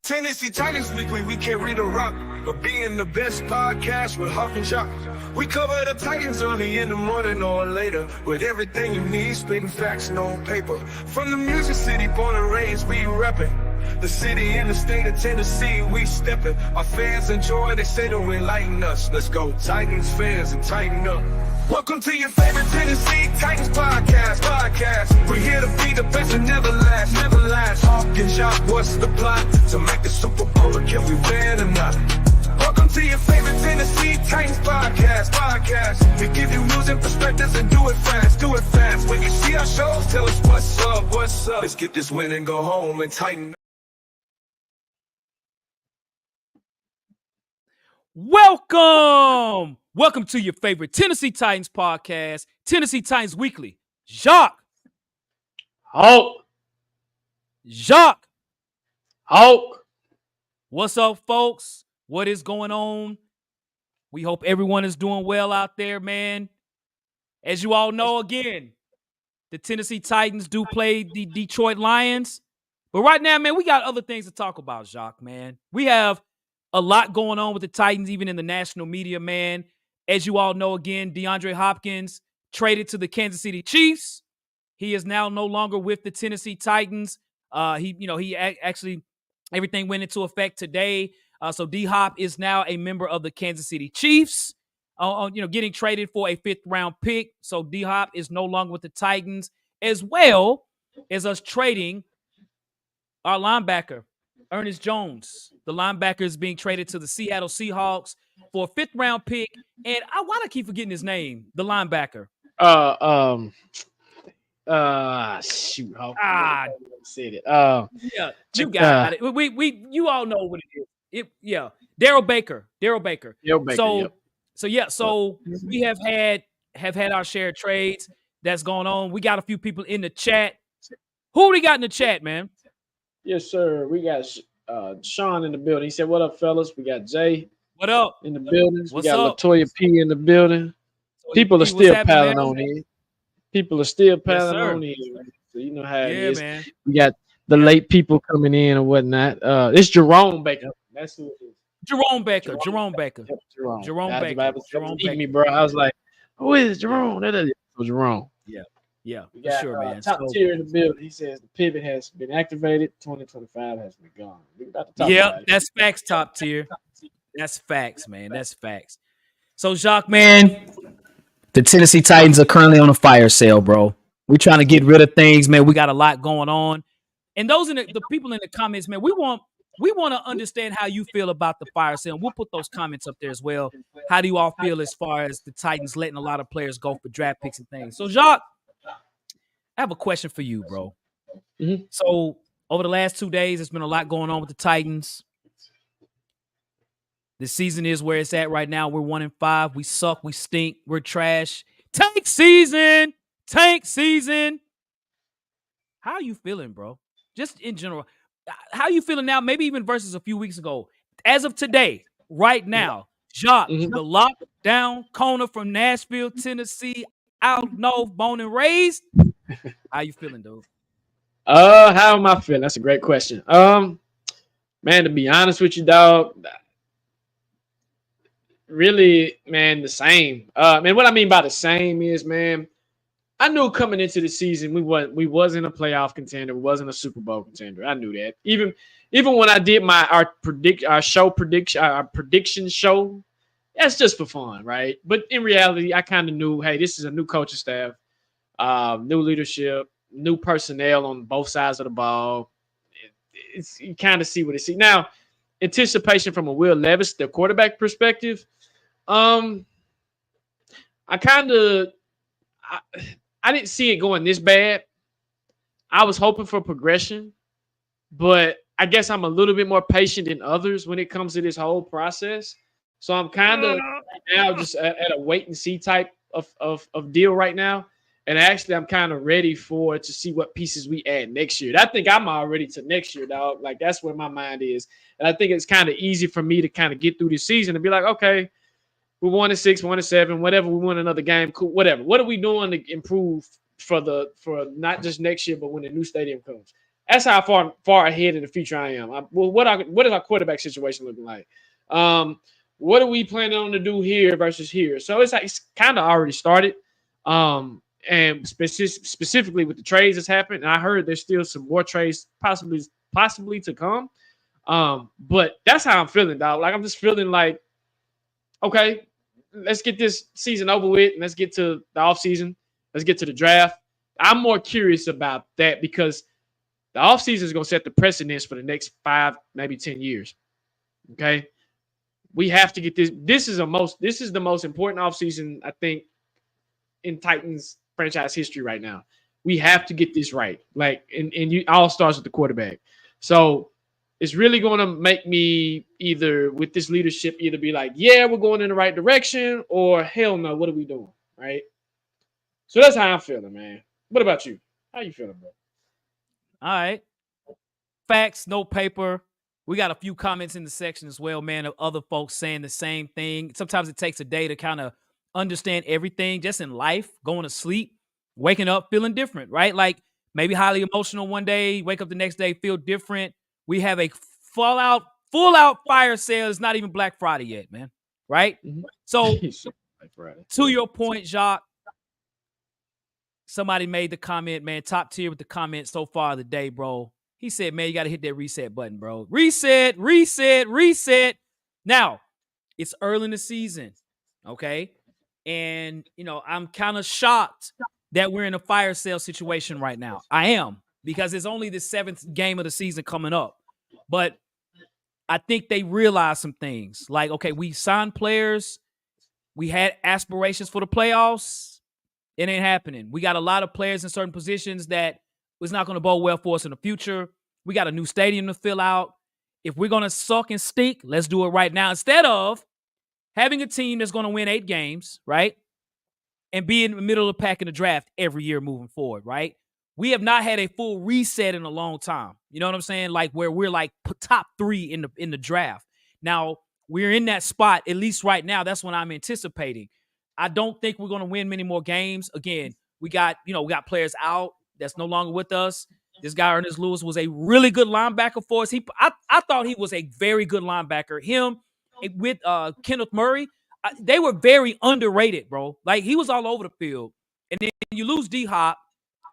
Tennessee Titans Weekly, we can't read a rock, but being the best podcast with Hopkins. We cover the Titans early in the morning or later, with everything you need, spitting facts, no paper. From the Music City, born and raised, we reppin'. The city and the state of Tennessee, we steppin'. Our fans enjoy, they say they'll enlighten us. Let's go Titans fans and tighten up. Welcome to your favorite Tennessee Titans podcast. We're here to be the best and never last. Hopkins, what's the plot? To make the Super Bowl, or can we win or not? Welcome to your favorite Tennessee Titans podcast. We give you news and perspectives and do it fast. When you see our shows, tell us what's up. Let's get this win and go home and tighten. Welcome to your favorite Tennessee Titans podcast, Tennessee Titans Weekly. Jacques. What's up, folks? What is going on? We hope everyone is doing well out there, man. As you all know, again, the Tennessee Titans do play the Detroit Lions. But right now, man, we got other things to talk about, Jacques, man. We have a lot going on with the Titans, even in the national media, man. As you all know, again, DeAndre Hopkins traded to the Kansas City Chiefs. He is now no longer with the Tennessee Titans. He actually, everything went into effect today. So D-Hop is now a member of the Kansas City Chiefs, getting traded for a 5th-round pick. So D-Hop is no longer with the Titans, as well as us trading our linebacker, Ernest Jones. The linebacker is being traded to the Seattle Seahawks for a 5th-round pick. And why do I keep forgetting his name? The linebacker. Shoot. Said it. Yeah, you got it. You all know what it is. Darrell Baker. So we have had our share of trades that's going on. We got a few people in the chat. Who we got in the chat, man? Yes, sir. We got Sean in the building. He said, "What up, fellas?" We got Jay. What up? In the building. We got up? Latoya P in the building. People are still piling on in. People are still piling on in. So you know how it is. Man. We got the late people coming in or whatnot. It's Jerome Baker. That's who it is. Jerome Baker. Yep, Jerome Baker. Me, bro. I was like, who is Jerome? That is Jerome. Yeah, we got, for sure, man. Top tier in the building. He says the pivot has been activated. 2025 has been gone. That's facts, top tier. That's facts, man. That's facts. So, Jacques, man, the Tennessee Titans are currently on a fire sale, bro. We're trying to get rid of things, man. We got a lot going on. And those in the people in the comments, man, we want to understand how you feel about the fire sale. We'll put those comments up there as well. How do you all feel as far as the Titans letting a lot of players go for draft picks and things? So, Jacques, I have a question for you, bro. Mm-hmm. So, over the last 2 days, there's been a lot going on with the Titans. The season is where it's at right now. We're 1-5. We suck. We stink. We're trash. Tank season. How are you feeling, bro? Just in general. How are you feeling now? Maybe even versus a few weeks ago. As of today, right now, Jacques, the lockdown corner from Nashville, Tennessee, out north, born and raised. How you feeling, dude? How am I feeling? That's a great question. Man, to be honest with you, dog, really, man, the same. Man, what I mean by the same is, man, I knew coming into the season we wasn't a playoff contender, we wasn't a Super Bowl contender. I knew that. Even when I did our prediction show, that's just for fun, right? But in reality, I kind of knew, hey, this is a new coaching staff, new leadership, new personnel on both sides of the ball. You kind of see what it see. Now, anticipation from a Will Levis, the quarterback perspective, I didn't see it going this bad. I was hoping for progression, but I guess I'm a little bit more patient than others when it comes to this whole process. So I'm kind of now just at a wait and see type of deal right now. And actually, I'm kind of ready to see what pieces we add next year. I think I'm already to next year, dog. Like, that's where my mind is. And I think it's kind of easy for me to kind of get through this season and be like, okay, we 1-6, 1-7, whatever. We win another game, cool, whatever. What are we doing to improve for not just next year, but when the new stadium comes? That's how far ahead in the future I am. What is our quarterback situation looking like? What are we planning on to do here versus here? So it's kind of already started. And specifically with the trades that's happened, and I heard there's still some more trades possibly to come. But that's how I'm feeling, dog. Like I'm just feeling like, okay, let's get this season over with, and let's get to the offseason. Let's get to the draft. I'm more curious about that because the offseason is going to set the precedence for the next 5, maybe 10 years. Okay. We have to get this. This is the most important offseason, I think, in Titans franchise history right now. We have to get this right. Like, and you all starts with the quarterback. So it's really going to make me either with this leadership either be like, yeah, we're going in the right direction, or hell no, what are we doing? Right. So that's how I'm feeling, man. What about you? How you feeling, bro? All right. Facts, no paper. We got a few comments in the section as well, man, of other folks saying the same thing. Sometimes it takes a day to kind of understand everything just in life, going to sleep, waking up, feeling different, right? Like maybe highly emotional one day, wake up the next day, feel different. We have a full out fire sale. It's not even Black Friday yet, man, right? Mm-hmm. So to your point, Jacques, somebody made the comment, man, top tier with the comment so far of the day, bro. He said, man, you got to hit that reset button, bro. Reset. Now, it's early in the season, okay? And, I'm kind of shocked that we're in a fire sale situation right now. I am, because it's only the 7th game of the season coming up. But I think they realized some things. Like, okay, we signed players. We had aspirations for the playoffs. It ain't happening. We got a lot of players in certain positions that was not going to bode well for us in the future. We got a new stadium to fill out. If we're going to suck and stink, let's do it right now. Instead of having a team that's going to win 8 games, right? And be in the middle of the pack in the draft every year moving forward, right? We have not had a full reset in a long time. You know what I'm saying? Like where we're like top 3 in the draft. Now, we're in that spot, at least right now. That's what I'm anticipating. I don't think we're going to win many more games. Again, we got players out that's no longer with us. This guy, Ernest Lewis, was a really good linebacker for us. I thought he was a very good linebacker. Him with Kenneth Murray, they were very underrated, bro. Like, he was all over the field. And then you lose D-Hop.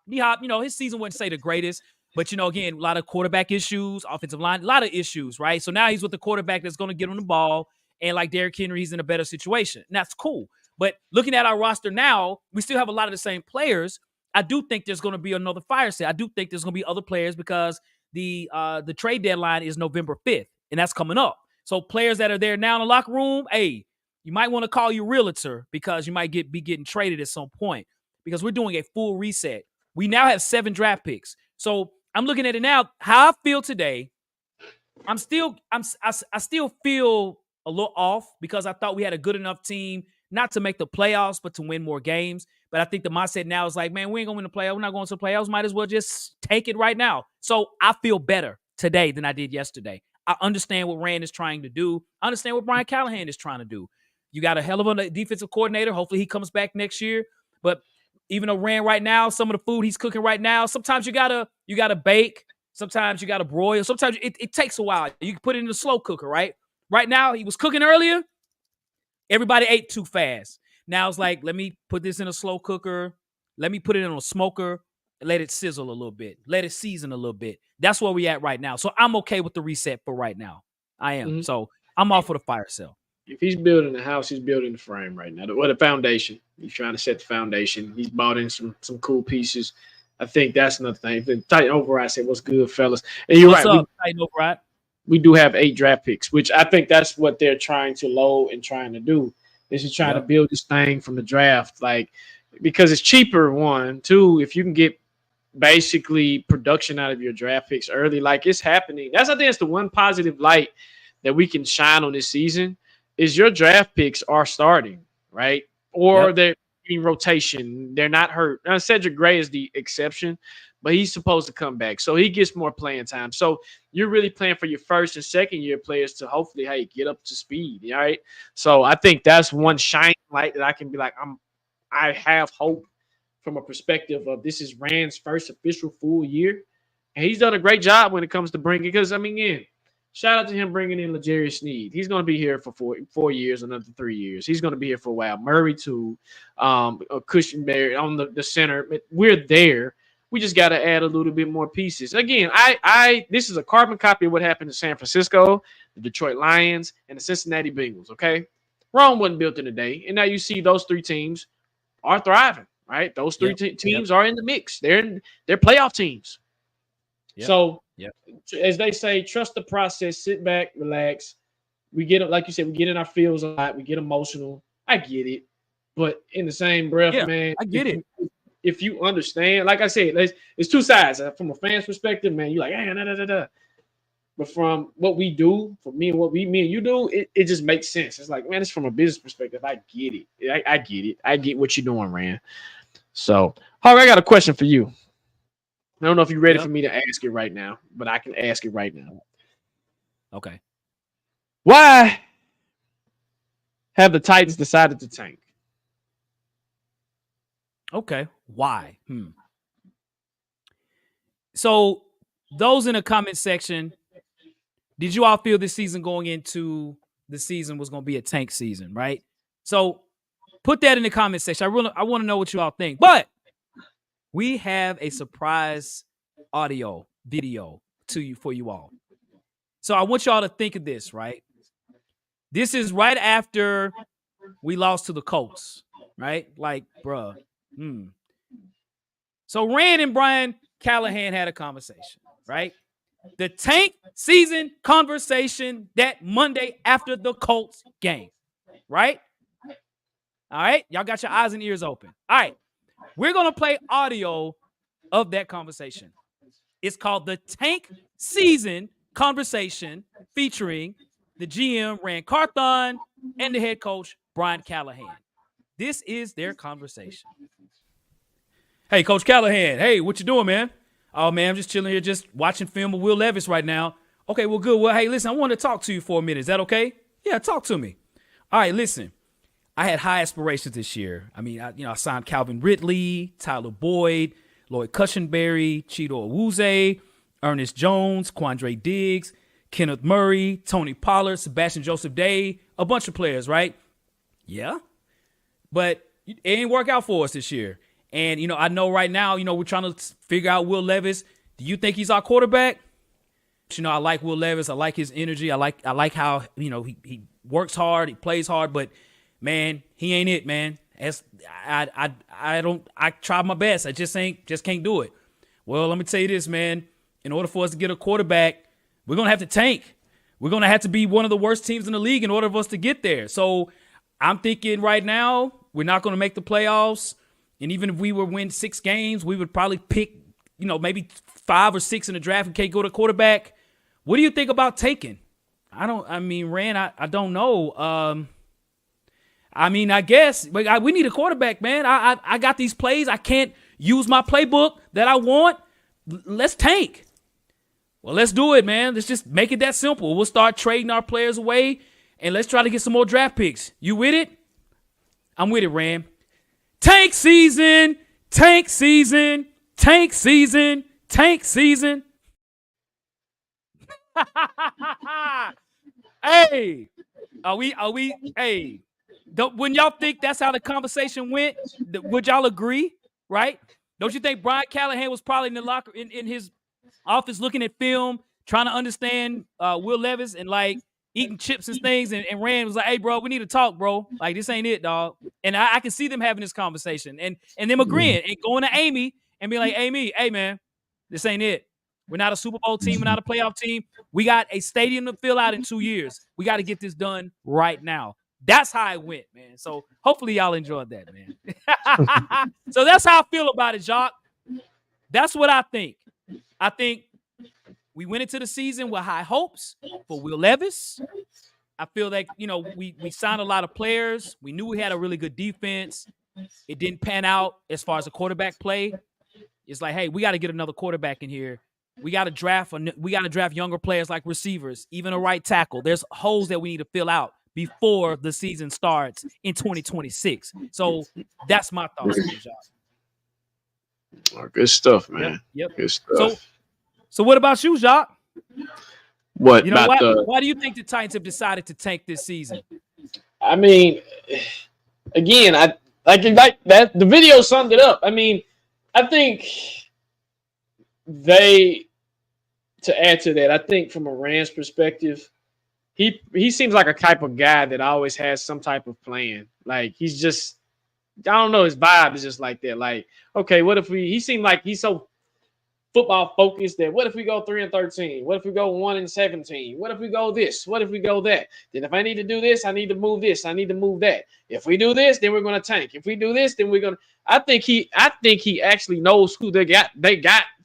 D-Hop, his season wouldn't say the greatest. But, again, a lot of quarterback issues, offensive line, a lot of issues, right? So now he's with the quarterback that's going to get him the ball. And like Derrick Henry, he's in a better situation. And that's cool. But looking at our roster now, we still have a lot of the same players. I do think there's going to be another fire sale. I do think there's going to be other players because the trade deadline is November 5th, and that's coming up. So players that are there now in the locker room, hey, you might want to call your realtor because you might be getting traded at some point because we're doing a full reset. We now have 7 draft picks. So I'm looking at it now. How I feel today, I still feel a little off because I thought we had a good enough team not to make the playoffs, but to win more games. But I think the mindset now is like, man, we ain't going to win the playoffs. We're not going to the playoffs. Might as well just take it right now. So I feel better today than I did yesterday. I understand what Rand is trying to do. I understand what Brian Callahan is trying to do. You got a hell of a defensive coordinator. Hopefully he comes back next year. But even though Rand right now, some of the food he's cooking right now, sometimes you gotta bake. Sometimes you gotta broil. Sometimes it takes a while. You can put it in the slow cooker, right? Right now, he was cooking earlier. Everybody ate too fast. Now it's like, let me put this in a slow cooker. Let me put it in a smoker and let it sizzle a little bit. Let it season a little bit. That's where we at right now. So I'm okay with the reset for right now. I am. Mm-hmm. So I'm all for the fire sale. If he's building the house, he's building the frame right now. Or the foundation. He's trying to set the foundation. He's bought in some cool pieces. I think that's another thing. The Titan Override said, what's good, fellas? And you're what's right. Up, Titan Override? We do have 8 draft picks, which I think that's what they're trying to load and trying to do. They're just trying to build this thing from the draft, like, because it's cheaper, 1. 2, if you can get basically production out of your draft picks early, like it's happening. I think that's the one positive light that we can shine on this season is your draft picks are starting, right? Or they're in rotation. They're not hurt. Now, Cedric Gray is the exception, but he's supposed to come back. So he gets more playing time. So you're really playing for your first and second year players to hopefully, hey, get up to speed. All right. So I think that's one shining light that I can be like, I have hope from a perspective of this is Rand's first official full year. And he's done a great job when it comes to bringing, because, I mean, again, shout out to him bringing in L'Jarius Sneed. He's going to be here for 4 years, another 3 years. He's going to be here for a while. Murray, too. Cushionberry on the center. We're there. We just got to add a little bit more pieces. Again, this is a carbon copy of what happened in San Francisco, the Detroit Lions, and the Cincinnati Bengals, okay? Rome wasn't built in a day. And now you see those 3 teams are thriving, right? Those 3 teams are in the mix. They're playoff teams. Yep. So, as they say, trust the process, sit back, relax. We get, like you said, we get in our feels a lot. We get emotional. I get it. But in the same breath, man, I get it. If you understand, like I said, it's 2 sides. From a fan's perspective, man, you're like, But from what we do, for me and me and you do, it just makes sense. It's like, man, it's from a business perspective. I get it. I get it. I get what you're doing, Ran. So, Hog, I got a question for you. I don't know if you're ready for me to ask it right now, but I can ask it right now. Okay. Why have the Titans decided to tank? Okay. Why? So, those in the comment section, did you all feel this season going into the season was going to be a tank season, right? So, put that in the comment section. I want to know what you all think. But we have a surprise audio video for you all. So I want y'all to think of this, right? This is right after we lost to the Colts, right? Like, bruh. So Ran and Brian Callahan had a conversation, right? The tank season conversation that Monday after the Colts game, right? All right? Y'all got your eyes and ears open. All right. We're going to play audio of that conversation. It's called the Tank Season Conversation, featuring the GM Ran Carthon and the head coach Brian Callahan. This is their conversation. Hey, Coach Callahan. Hey, what you doing, man? Oh, man, I'm just chilling here, just watching film of Will Levis right now. Okay, well, good. Well, hey, listen, I want to talk to you for a minute. Is that okay? Yeah, talk to me. All right, listen. I had high aspirations this year. I mean, I signed Calvin Ridley, Tyler Boyd, Lloyd Cushenberry, Chido Awuzie, Ernest Jones, Quandre Diggs, Kenneth Murray, Tony Pollard, Sebastian Joseph Day, a bunch of players, right? Yeah. But it ain't work out for us this year. And, I know right now, we're trying to figure out Will Levis. Do you think he's our quarterback? I like Will Levis. I like his energy. I like how, he works hard. He plays hard, but man, he ain't it, man. I tried my best. I just can't do it. Well, let me tell you this, man. In order for us to get a quarterback, we're going to have to tank. We're going to have to be one of the worst teams in the league in order for us to get there. So I'm thinking right now, we're not going to make the playoffs. And even if we were win 6 games, we would probably pick, maybe 5 or 6 in the draft and can't go to quarterback. What do you think about taking? Ran, I don't know. I guess we need a quarterback, man. I got these plays. I can't use my playbook that I want. Let's tank. Well, let's do it, man. Let's just make it that simple. We'll start trading our players away, and let's try to get some more draft picks. You with it? I'm with it, Ram. Tank season, tank season, tank season, tank season. Hey, are we, hey. When y'all think that's how the conversation went, would y'all agree, right? Don't you think Brian Callahan was probably in the locker in his office looking at film, trying to understand Will Levis and like eating chips and things, and Rand was like, "Hey, bro, we need to talk, bro. Like this ain't it, dog." And I can see them having this conversation and them agreeing and going to Amy and being like, "Amy, hey man, this ain't it. We're not a Super Bowl team. We're not a playoff team. We got a stadium to fill out in 2 years. We got to get this done right now." That's how it went, man. So hopefully y'all enjoyed that, man. So that's how I feel about it, Jacques. That's what I think. I think we went into the season with high hopes for Will Levis. I feel like, we signed a lot of players. We knew we had a really good defense. It didn't pan out as far as the quarterback play. It's like, hey, we got to get another quarterback in here. We got to draft younger players like receivers, even a right tackle. There's holes that we need to fill out before the season starts in 2026. So that's my thoughts on the job. Good stuff, man. Yep. Good stuff. So what about you, Jacques? What You know about why do you think the Titans have decided to tank this season? I mean, again, I like that. The video summed it up. I mean, I think they to add to that. I think from a Rams perspective, he seems like a type of guy that always has some type of plan. Like he's just I don't know, his vibe is just like that. Like, okay, what if he seemed like he's so football focused that what if we go 3-13? What if we go 1-17? What if we go this? What if we go that? Then if I need to do this, I need to move this. I need to move that. If we do this, then we're gonna tank. If we do this, then we're gonna I think he actually knows who they got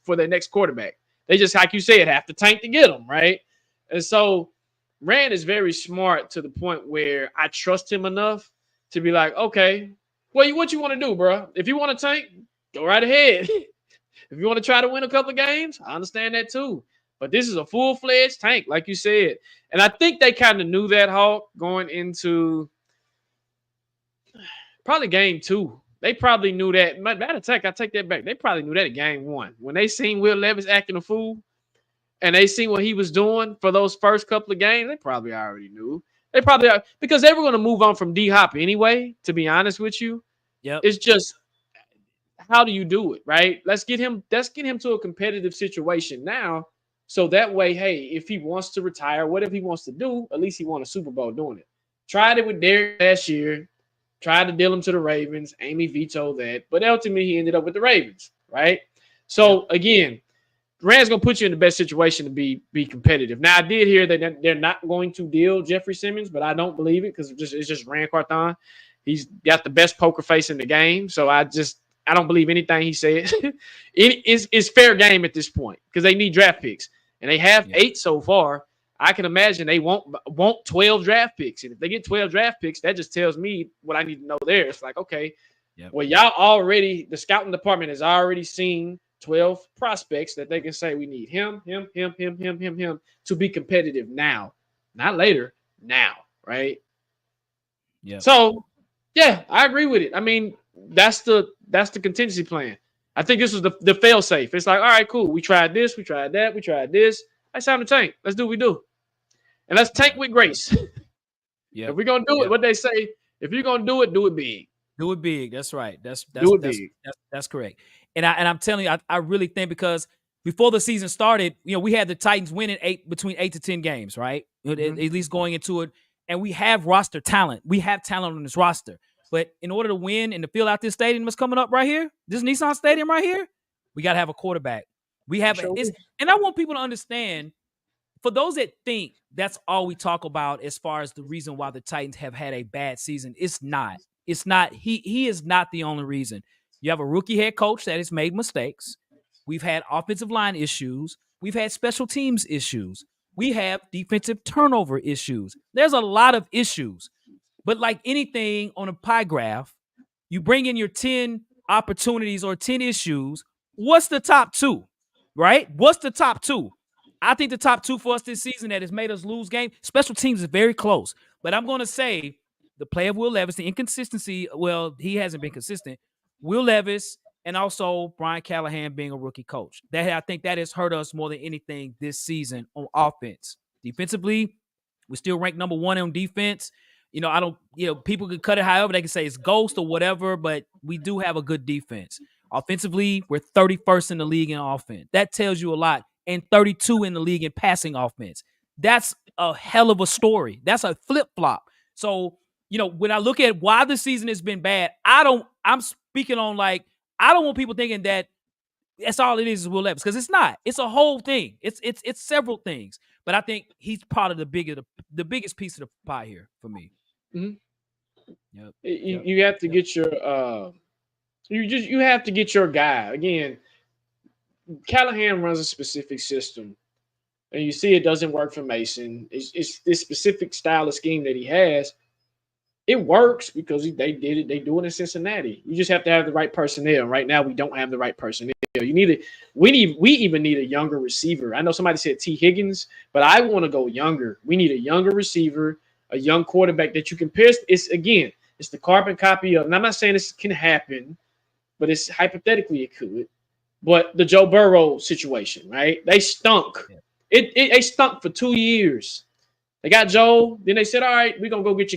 for their next quarterback. They just, like you said, have to tank to get them, right? And so Rand is very smart to the point where I trust him enough to be like, okay, well, what you want to do, bro? If you want to tank, go right ahead. If you want to try to win a couple of games, I understand that too. But this is a full-fledged tank, like you said. And I think they kind of knew that, Hawk, going into probably game 2. They probably knew that. Matter of fact, I take that back. They probably knew that at game 1. When they seen Will Levis acting a fool and they seen what he was doing for those first couple of games, they probably already knew. They probably are, because they were going to move on from D-Hop anyway, to be honest with you. Yep. It's just, how do you do it, right? Let's get him to a competitive situation now. So that way, hey, if he wants to retire, whatever he wants to do, at least he won a Super Bowl doing it. Tried it with Derrick last year. Tried to deal him to the Ravens. Amy vetoed that. But ultimately, he ended up with the Ravens, right? So, again, Rand's going to put you in the best situation to be competitive. Now, I did hear that they're not going to deal Jeffrey Simmons, but I don't believe it because it's just Ran Carthon. He's got the best poker face in the game. So, I don't believe anything he said. It's fair game at this point because they need draft picks. And they have 8 so far. I can imagine they want 12 draft picks. And if they get 12 draft picks, that just tells me what I need to know there. It's like, okay, well, y'all already, the scouting department has already seen 12 prospects that they can say we need him to be competitive now. Not later, now, right? Yeah. So, yeah, I agree with it. I mean, that's the contingency plan. I think this was the fail safe. It's like, all right, cool. We tried this, we tried that, we tried this. It's time to tank. Let's do what we do. And let's tank with grace. Yeah. If we're gonna do it, what they say, if you're gonna do it big. Do it big. That's right. That's big. That's correct. And I'm telling you, I really think because before the season started, we had the Titans winning between 8 to 10 games, right? Mm-hmm. At least going into it. And we have roster talent. We have talent on this roster. But in order to win and to fill out this stadium that's coming up right here, this Nissan Stadium right here, we got to have a quarterback. We have and I want people to understand, for those that think that's all we talk about as far as the reason why the Titans have had a bad season, it's not. It's not. He is not the only reason. You have a rookie head coach that has made mistakes. We've had offensive line issues. We've had special teams issues. We have defensive turnover issues. There's a lot of issues. But like anything on a pie graph, you bring in your 10 opportunities or 10 issues. What's the top 2? Right? What's the top 2? I think the top 2 for us this season that has made us lose game, special teams is very close. But I'm going to say the play of Will Levis, the inconsistency, well, he hasn't been consistent. Will Levis and also Brian Callahan being a rookie coach. I think that has hurt us more than anything this season on offense. Defensively, we still rank number 1 on defense. People could cut it however. They can say it's ghost or whatever, but we do have a good defense. Offensively, we're 31st in the league in offense. That tells you a lot. And 32 in the league in passing offense. That's a hell of a story. That's a flip-flop. So, when I look at why the season has been bad, I'm speaking on I don't want people thinking that that's all it is Will Levis, because it's not. It's a whole thing. It's several things. But I think he's part of the biggest piece of the pie here for me. Mm-hmm. Yep. You have to get your you have to get your guy. Again, Callahan runs a specific system, and you see it doesn't work for Mason. It's this specific style of scheme that he has. It works because they did it. They do it in Cincinnati. You just have to have the right personnel. Right now, we don't have the right personnel. We even need a younger receiver. I know somebody said T. Higgins, but I want to go younger. We need a younger receiver, a young quarterback that you can pair. It's the carbon copy of, and I'm not saying this can happen, but it's hypothetically it could. But the Joe Burrow situation, right? They stunk. Yeah. They stunk for 2 years. They got Joe. Then they said, all right, we're going to go get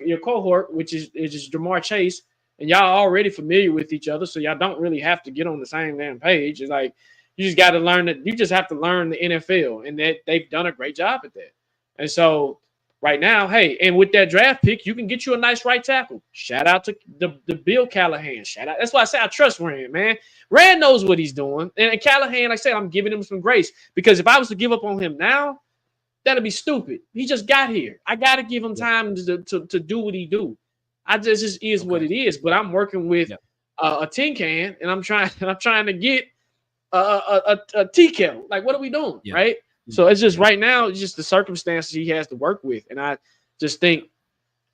your cohort, which is just Jamar Chase. And y'all already familiar with each other, so y'all don't really have to get on the same damn page. It's like you just got to learn that. You just have to learn the NFL, and that they've done a great job at that. And so right now, hey, and with that draft pick, you can get you a nice right tackle. Shout out to the Bill Callahan. Shout out. That's why I say I trust Rand, man. Rand knows what he's doing. And Callahan, like I said, I'm giving him some grace, because if I was to give up on him now, that'd be stupid. He just got here. I got to give him time to do what he do. I just is what it is. But I'm working with a tin can, and I'm trying to get a tea kettle. Like, what are we doing, right? So it's just right now, it's just the circumstances he has to work with, and I just think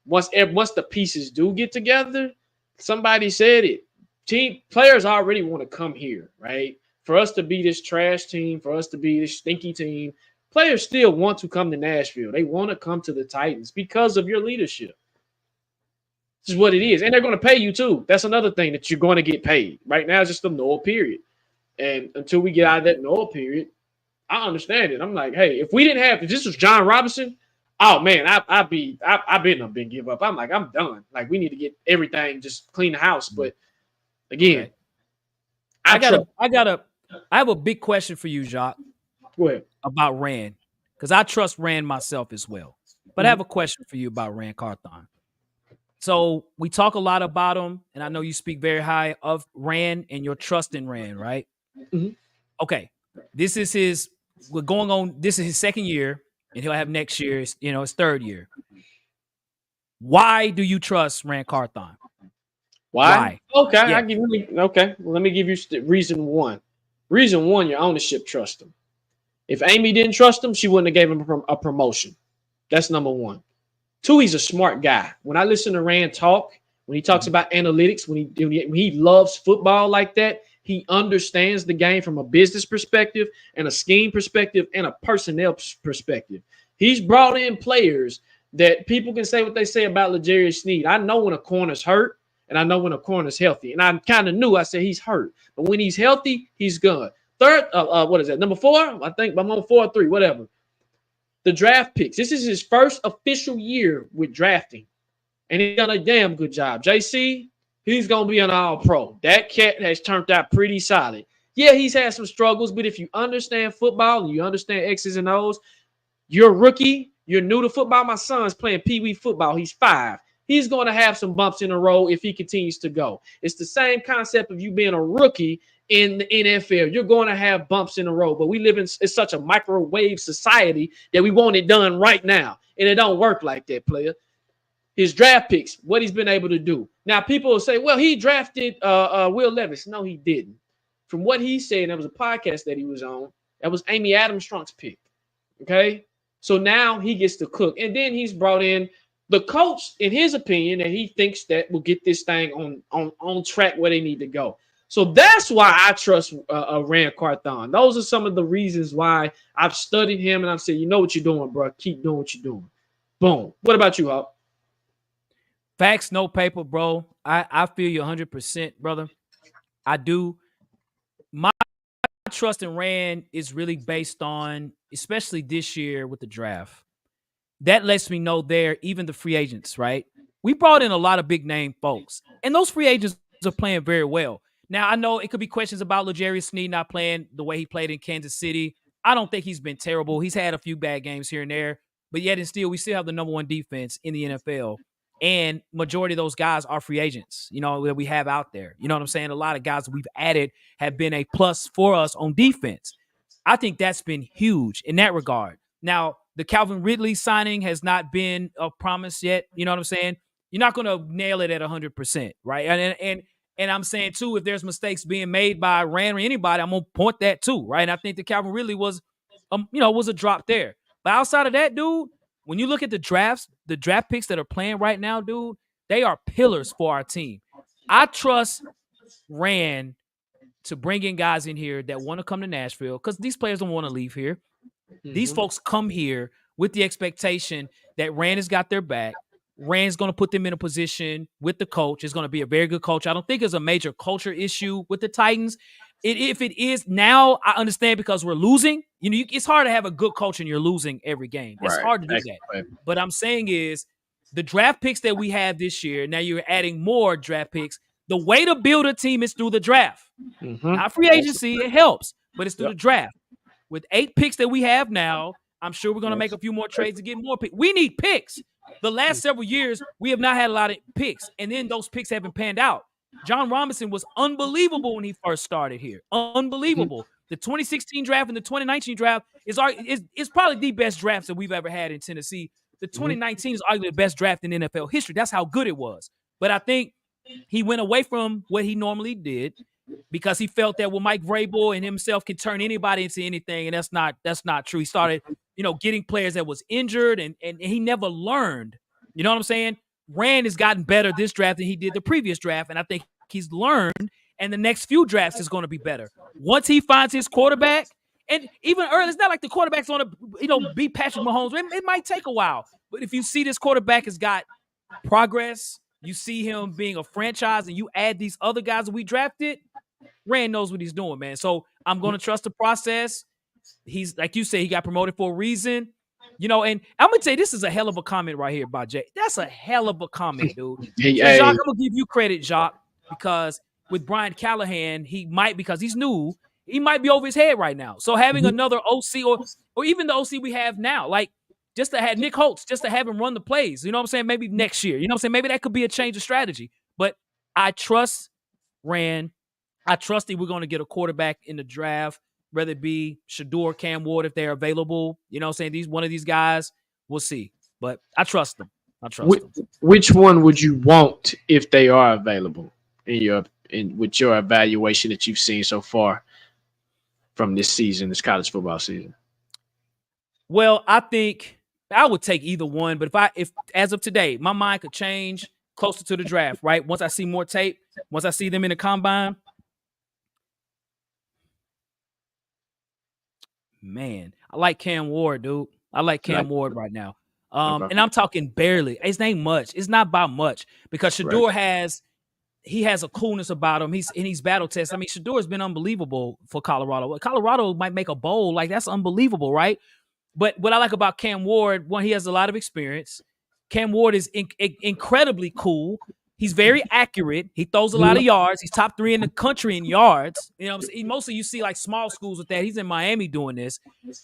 once the pieces do get together, somebody said it. Team players already want to come here, right? For us to be this trash team, for us to be this stinky team, players still want to come to Nashville. They want to come to the Titans because of your leadership. This is what it is. And they're going to pay you too. That's another thing that you're going to get paid. Right now, it's just a null period. And until we get out of that null period, I understand it. I'm like, hey, if this was John Robinson, oh man, I've been give up. I'm like, I'm done. Like, we need to get everything, just clean the house. But again, I have a big question for you, Jacques. Go ahead. About Rand, because I trust Rand myself as well. But I have a question for you about Ran Carthon. So we talk a lot about him, and I know you speak very high of Rand and your trust in Rand, right? Mm-hmm. Okay, this is his second year, and he'll have next year, his third year. Why do you trust Ran Carthon? Why? Okay, let me give you reason one. Reason one, your ownership trusts him. If Amy didn't trust him, she wouldn't have gave him a promotion. That's number one. Two, he's a smart guy. When I listen to Rand talk, when he talks about analytics, when he loves football like that, he understands the game from a business perspective and a scheme perspective and a personnel perspective. He's brought in players that people can say what they say about L'Jarius Sneed. I know when a corner's hurt, and I know when a corner's healthy. And I kind of knew, I said he's hurt. But when he's healthy, he's good. Third, what is that? Number 4? I think I'm on 4 or 3, whatever. The draft picks. This is his first official year with drafting. And he's done a damn good job. JC, he's going to be an all-pro. That cat has turned out pretty solid. Yeah, he's had some struggles, but if you understand football and you understand X's and O's, you're a rookie, you're new to football. My son's playing Pee-wee football. He's 5. He's going to have some bumps in the road if he continues to go. It's the same concept of you being a rookie in the NFL. You're going to have bumps in the road, but we live in such a microwave society that we want it done right now, and it don't work like that, player. His draft picks, what he's been able to do. Now, people will say, well, he drafted Will Levis. No, he didn't. From what he said, there was a podcast that he was on, that was Amy Adams-Strunk's pick, okay? So now he gets to cook, and then he's brought in the coach, in his opinion, that he thinks that will get this thing on track where they need to go. So that's why I trust Ran Carthon. Those are some of the reasons why I've studied him, and I've said, you know what you're doing, bro. Keep doing what you're doing. Boom. What about you, Hop? Facts, no paper, bro. I feel you 100%, brother. I do. My trust in Rand is really based on, especially this year with the draft. That lets me know even the free agents, right? We brought in a lot of big name folks, and those free agents are playing very well. Now, I know it could be questions about L'Jarius Sneed not playing the way he played in Kansas City. I don't think he's been terrible. He's had a few bad games here and there, but yet and still, we still have the number 1 defense in the NFL. And majority of those guys are free agents, that we have out there. You know what I'm saying? A lot of guys we've added have been a plus for us on defense. I think that's been huge in that regard. Now, the Calvin Ridley signing has not been a promise yet. You know what I'm saying? You're not going to nail it at 100%, right? And I'm saying, too, if there's mistakes being made by Rand or anybody, I'm going to point that, too, right? And I think the Calvin Ridley was a drop there. But outside of that, dude, when you look at the draft picks that are playing right now, dude, they are pillars for our team. I trust Rand to bring in guys in here that want to come to Nashville, because these players don't want to leave here. Mm-hmm. These folks come here with the expectation that Rand has got their back. Rand's going to put them in a position with the coach. It's going to be a very good coach. I don't think there's a major culture issue with the Titans. If it is now, I understand because we're losing. It's hard to have a good culture and you're losing every game. It's hard to do that. But I'm saying is the draft picks that we have this year. Now you're adding more draft picks. The way to build a team is through the draft, not free agency. It helps, but it's through the draft. With 8 picks that we have now, I'm sure we're going to make a few more trades to get more picks. We need picks. The last several years, we have not had a lot of picks, and then those picks haven't panned out. John Robinson was unbelievable when he first started here. Unbelievable. The 2016 draft and the 2019 draft is probably the best drafts that we've ever had in Tennessee. The 2019 is arguably the best draft in NFL history. That's how good it was. But I think he went away from what he normally did because he felt that Mike Vrabel and himself can turn anybody into anything, and that's not true. He started, getting players that was injured, and he never learned. You know what I'm saying? Ran has gotten better this draft than he did the previous draft, and I think he's learned, and the next few drafts is going to be better. Once he finds his quarterback, and even early, it's not like the quarterback's going to, be Patrick Mahomes. It might take a while, but if you see this quarterback has got progress, you see him being a franchise, and you add these other guys that we drafted, Ran knows what he's doing, man. So I'm going to trust the process. He's, like you say, he got promoted for a reason. And I'm going to tell you, this is a hell of a comment right here by Jay. That's a hell of a comment, dude. So, Jacques, I'm going to give you credit, Jacques, because with Brian Callahan, he might, because he's new, he might be over his head right now. So having another OC or even the OC we have now, like just to have Nick Holtz, just to have him run the plays, you know what I'm saying? Maybe next year, you know what I'm saying? Maybe that could be a change of strategy. But I trust Ran. I trust that we're going to get a quarterback in the draft, whether it be Shador, Cam Ward, if they're available. You know what I'm saying? One of these guys, we'll see. But I trust them. Them. Which one would you want if they are available with your evaluation that you've seen so far from this season, this college football season? Well, I think I would take either one. But if as of today, my mind could change closer to the draft, right? Once I see more tape, once I see them in the combine. Man, I like Cam Ward, dude. I like Cam Ward right now. And I'm talking barely. It's ain't much. It's not by much because Shador has a coolness about him. He's battle tested. I mean, Shador has been unbelievable for Colorado. Colorado might make a bowl. Like, that's unbelievable, right? But what I like about Cam Ward, one, he has a lot of experience. Cam Ward is incredibly cool. He's very accurate. He throws a lot of yards. He's top 3 in the country in yards. You know what I'm saying? Mostly you see like small schools with that. He's in Miami doing this.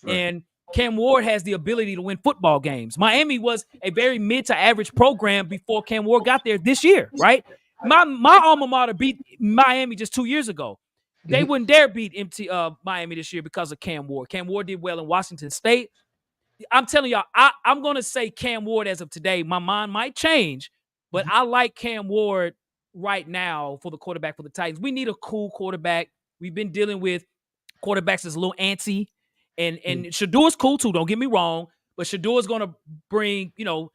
And Cam Ward has the ability to win football games. Miami was a very mid to average program before Cam Ward got there this year, right? My alma mater beat Miami just 2 years ago. They wouldn't dare beat Miami this year because of Cam Ward. Cam Ward did well in Washington State. I'm telling y'all, I'm going to say Cam Ward as of today. My mind might change. But I like Cam Ward right now for the quarterback for the Titans. We need a cool quarterback. We've been dealing with quarterbacks that's a little antsy. And Shador's cool too, don't get me wrong. But Shador's going to bring, it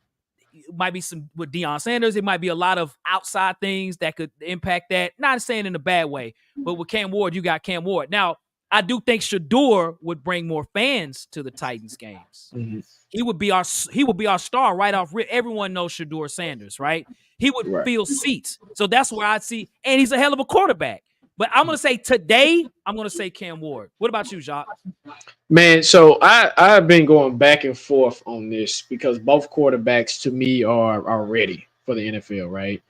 might be some with Deion Sanders. It might be a lot of outside things that could impact that. Not saying in a bad way. But with Cam Ward, you got Cam Ward. Now, I do think Shador would bring more fans to the Titans games. He would be our star right off rip. Everyone knows Shador Sanders, right? He would fill seats. So that's where I'd see, and he's a hell of a quarterback. But I'm gonna say today, I'm gonna say Cam Ward. What about you, Jacques? Man, so I've been going back and forth on this because both quarterbacks to me are ready for the NFL, right?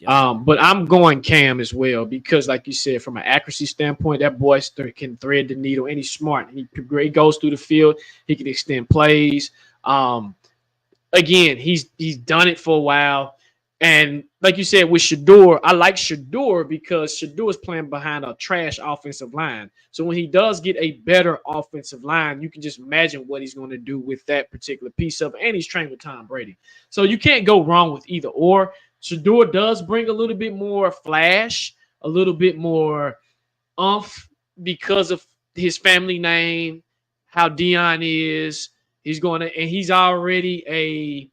But I'm going Cam as well because, like you said, from an accuracy standpoint, that boy can thread the needle, and he's smart. He goes through the field. He can extend plays. Again, he's done it for a while. And like you said, with Shador, I like Shador because Shador is playing behind a trash offensive line. So when he does get a better offensive line, you can just imagine what he's going to do with that particular piece of it. And he's trained with Tom Brady. So you can't go wrong with either or. Shador does bring a little bit more flash, a little bit more umph because of his family name, how Deion is. He's already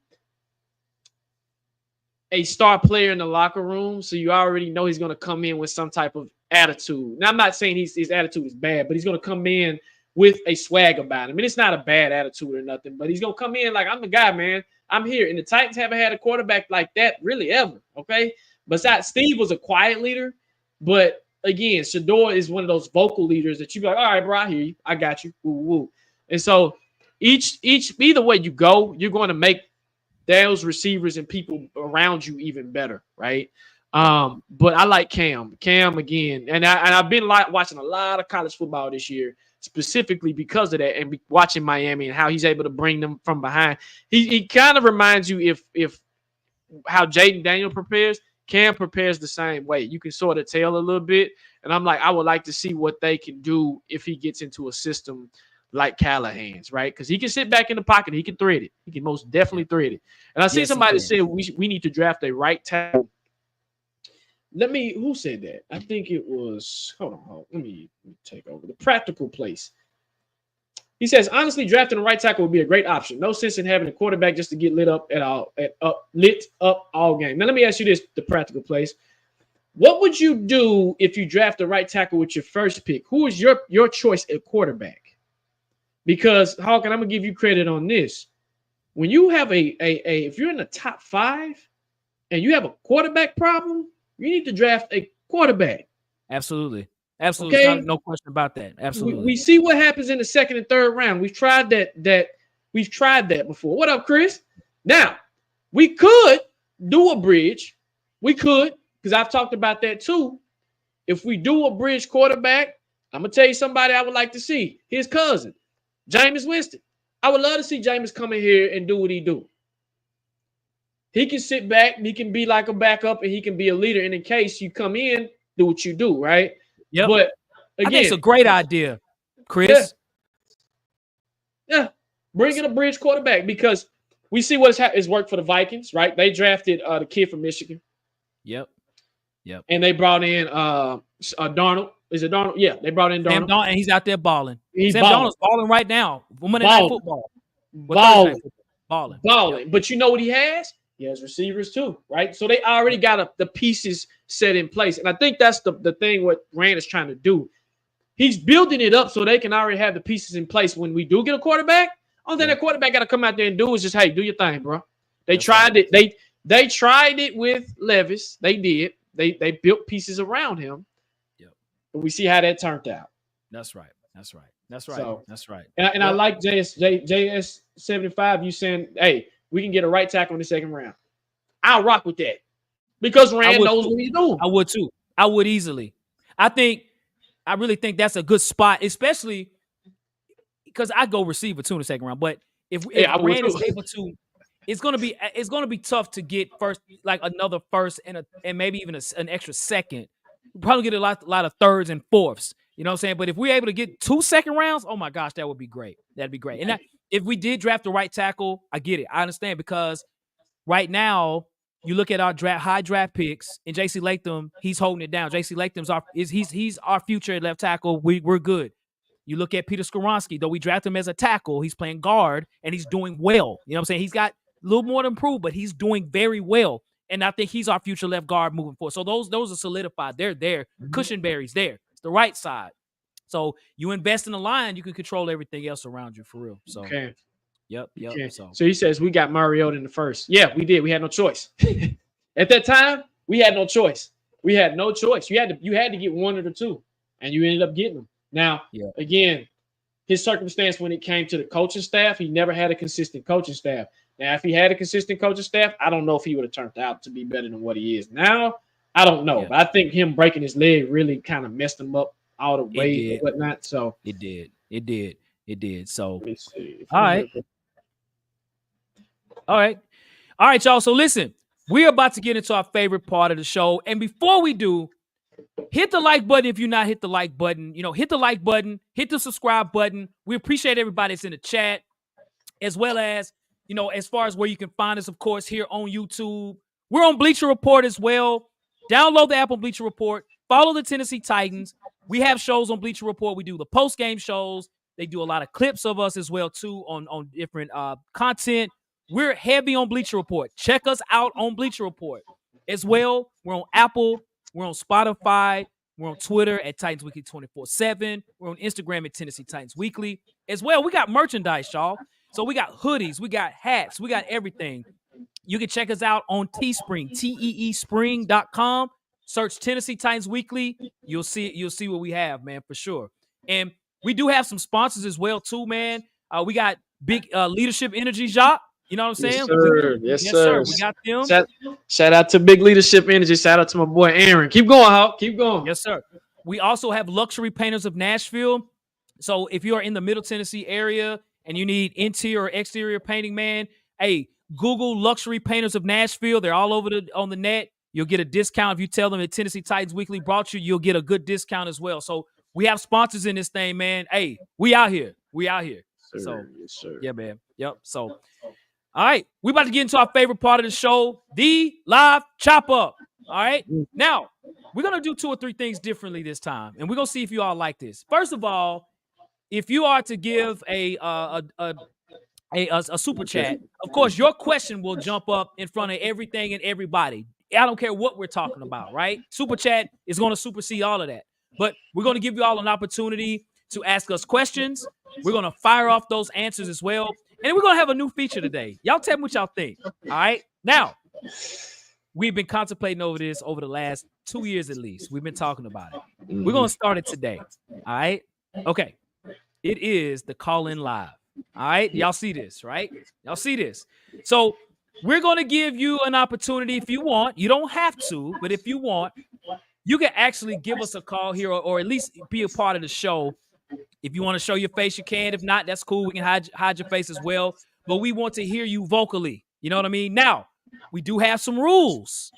a star player in the locker room, so you already know he's going to come in with some type of attitude. Now, I'm not saying his attitude is bad, but he's going to come in with a swag about him. And it's not a bad attitude or nothing, but he's going to come in like, I'm the guy, man. I'm here. And the Titans haven't had a quarterback like that really ever, okay? Besides, Steve was a quiet leader, but again, Shador is one of those vocal leaders that you be like, all right, bro, I hear you. I got you. Woo, woo. And so either way you go, you're going to make those receivers and people around you even better, right? But I like Cam again, and I've been watching a lot of college football this year, specifically because of that, and watching Miami and how he's able to bring them from behind. He kind of reminds you if how Jaden Daniel prepares, Cam prepares the same way. You can sort of tell a little bit, and I'm like, I would like to see what they can do if he gets into a system like Callahan's, right? Because he can sit back in the pocket, he can thread it. He can most definitely thread it. And I see somebody say we need to draft a right tackle. Who said that? I think it was, hold on. Let me take over the practical place. He says, honestly, drafting a right tackle would be a great option. No sense in having a quarterback just to get lit up all game. Now, let me ask you this, the practical place. What would you do if you draft a right tackle with your first pick? Who is your choice at quarterback? Because, Hawk, and I'm going to give you credit on this. When you have if you're in the top 5 and you have a quarterback problem, you need to draft a quarterback. Absolutely. Okay? No question about that. Absolutely. We see what happens in the second and third round. We've tried we've tried that before. What up, Chris? Now, we could do a bridge. We could, because I've talked about that too. If we do a bridge quarterback, I'm going to tell you somebody I would like to see. His cousin, Jameis Winston. I would love to see Jameis come in here and do what he do. He can sit back, he can be like a backup, and he can be a leader. And in case you come in, do what you do, right? Yeah. But again, I think it's a great idea, Chris. Yeah. Bring in a bridge quarterback because we see what has worked for the Vikings, right? They drafted the kid from Michigan. Yep. And they brought in Darnold. Is it Darnold? Yeah, they brought in Darnold. Sam and he's out there balling. Sam Darnold's balling right now. Monday Night Football. Balling. But you know what he has? He has receivers too, right? So they already got the pieces set in place. And I think that's the thing what Ran is trying to do. He's building it up so they can already have the pieces in place when we do get a quarterback. Only thing that quarterback got to come out there and do is just, hey, do your thing, bro. They tried it. They tried it with Levis. They did. They built pieces around him. Yep. But we see how that turned out. That's right. So, that's right. And I like JS 75. You saying, hey, we can get a right tackle in the second round. I'll rock with that because Ran knows what he's doing. I would too. I would easily. I really think that's a good spot, especially because I go receiver too in the second round. But if Ran is able to, it's gonna be tough to get first, like another first and maybe even an extra second. We'll probably get a lot of thirds and fourths. You know what I'm saying? But if we're able to get 2 second rounds, oh my gosh, that would be great. That'd be great. And if we did draft the right tackle, I get it. I understand because right now you look at our high draft picks and J.C. Latham, he's holding it down. J.C. Latham's he's our future at left tackle. We're good. You look at Peter Skoronski, though we draft him as a tackle, he's playing guard and he's doing well. You know what I'm saying? He's got a little more to improve, but he's doing very well. And I think he's our future left guard moving forward. So those are solidified. They're there. Mm-hmm. Cushenberry's there. It's the right side. So you invest in the line, you can control everything else around you for real. So Yep. Okay. So he says we got Mariota in the first. Yeah, we did. We had no choice. At that time, we had no choice. You had to get one of the two, and you ended up getting them. Now, again, his circumstance when it came to the coaching staff, he never had a consistent coaching staff. Now, if he had a consistent coaching staff, I don't know if he would have turned out to be better than what he is now. I don't know, but I think him breaking his leg really kind of messed him up all the way and whatnot. So it did. So let me see. All right, y'all. So listen, we're about to get into our favorite part of the show. And before we do, hit the like button if you're not hit the like button. Hit the like button, hit the subscribe button. We appreciate everybody that's in the chat, as well as, as far as where you can find us, of course, here on YouTube. We're on Bleacher Report as well. Download the app on Bleacher Report. Follow the Tennessee Titans. We have shows on Bleacher Report. We do the post-game shows. They do a lot of clips of us as well, too, on different content. We're heavy on Bleacher Report. Check us out on Bleacher Report. As well, we're on Apple. We're on Spotify. We're on Twitter at Titans Weekly 24/7. We're on Instagram at Tennessee Titans Weekly. As well, we got merchandise, y'all. So we got hoodies. We got hats. We got everything. You can check us out on Teespring, teespring.com. Search Tennessee Titans Weekly. You'll see what we have, man, for sure. And we do have some sponsors as well, too, man. We got big Leadership Energy Jacques. You know what I'm saying? Yes, sir. Yes, sir. We got them. Shout out to Big Leadership Energy. Shout out to my boy Aaron. Keep going, Hawk. Keep going. Yes, sir. We also have Luxury Painters of Nashville. So if you are in the Middle Tennessee area and you need interior or exterior painting, man, hey, Google Luxury Painters of Nashville. They're all over on the net. You'll get a discount if you tell them that Tennessee Titans Weekly brought you. You'll get a good discount as well. So we have sponsors in this thing, man. Hey, we out here. Sir, So yes, sir. yeah, man. Yep. So all right, we about to get into our favorite part of the show, the live chop up. All right. Now, we're going to do 2 or 3 things differently this time, and we're going to see if you all like this. First of all, if you are to give a super chat, of course, your question will jump up in front of everything and everybody. I don't care what we're talking about, right? Super chat is going to supersede all of that. But we're going to give you all an opportunity to ask us questions. We're going to fire off those answers as well. And we're going to have a new feature today. Y'all tell me what y'all think. All right. Now, we've been contemplating over this over the last 2 years at least. We've been talking about it. We're going to start it today. All right. Okay. It is the call-in live. All right. Y'all see this, right? Y'all see this. So we're going to give you an opportunity if you want. You don't have to, but if you want, you can actually give us a call here or at least be a part of the show. If you want to show your face, you can. If not, that's cool. We can hide your face as well. But we want to hear you vocally. You know what I mean? Now, we do have some rules.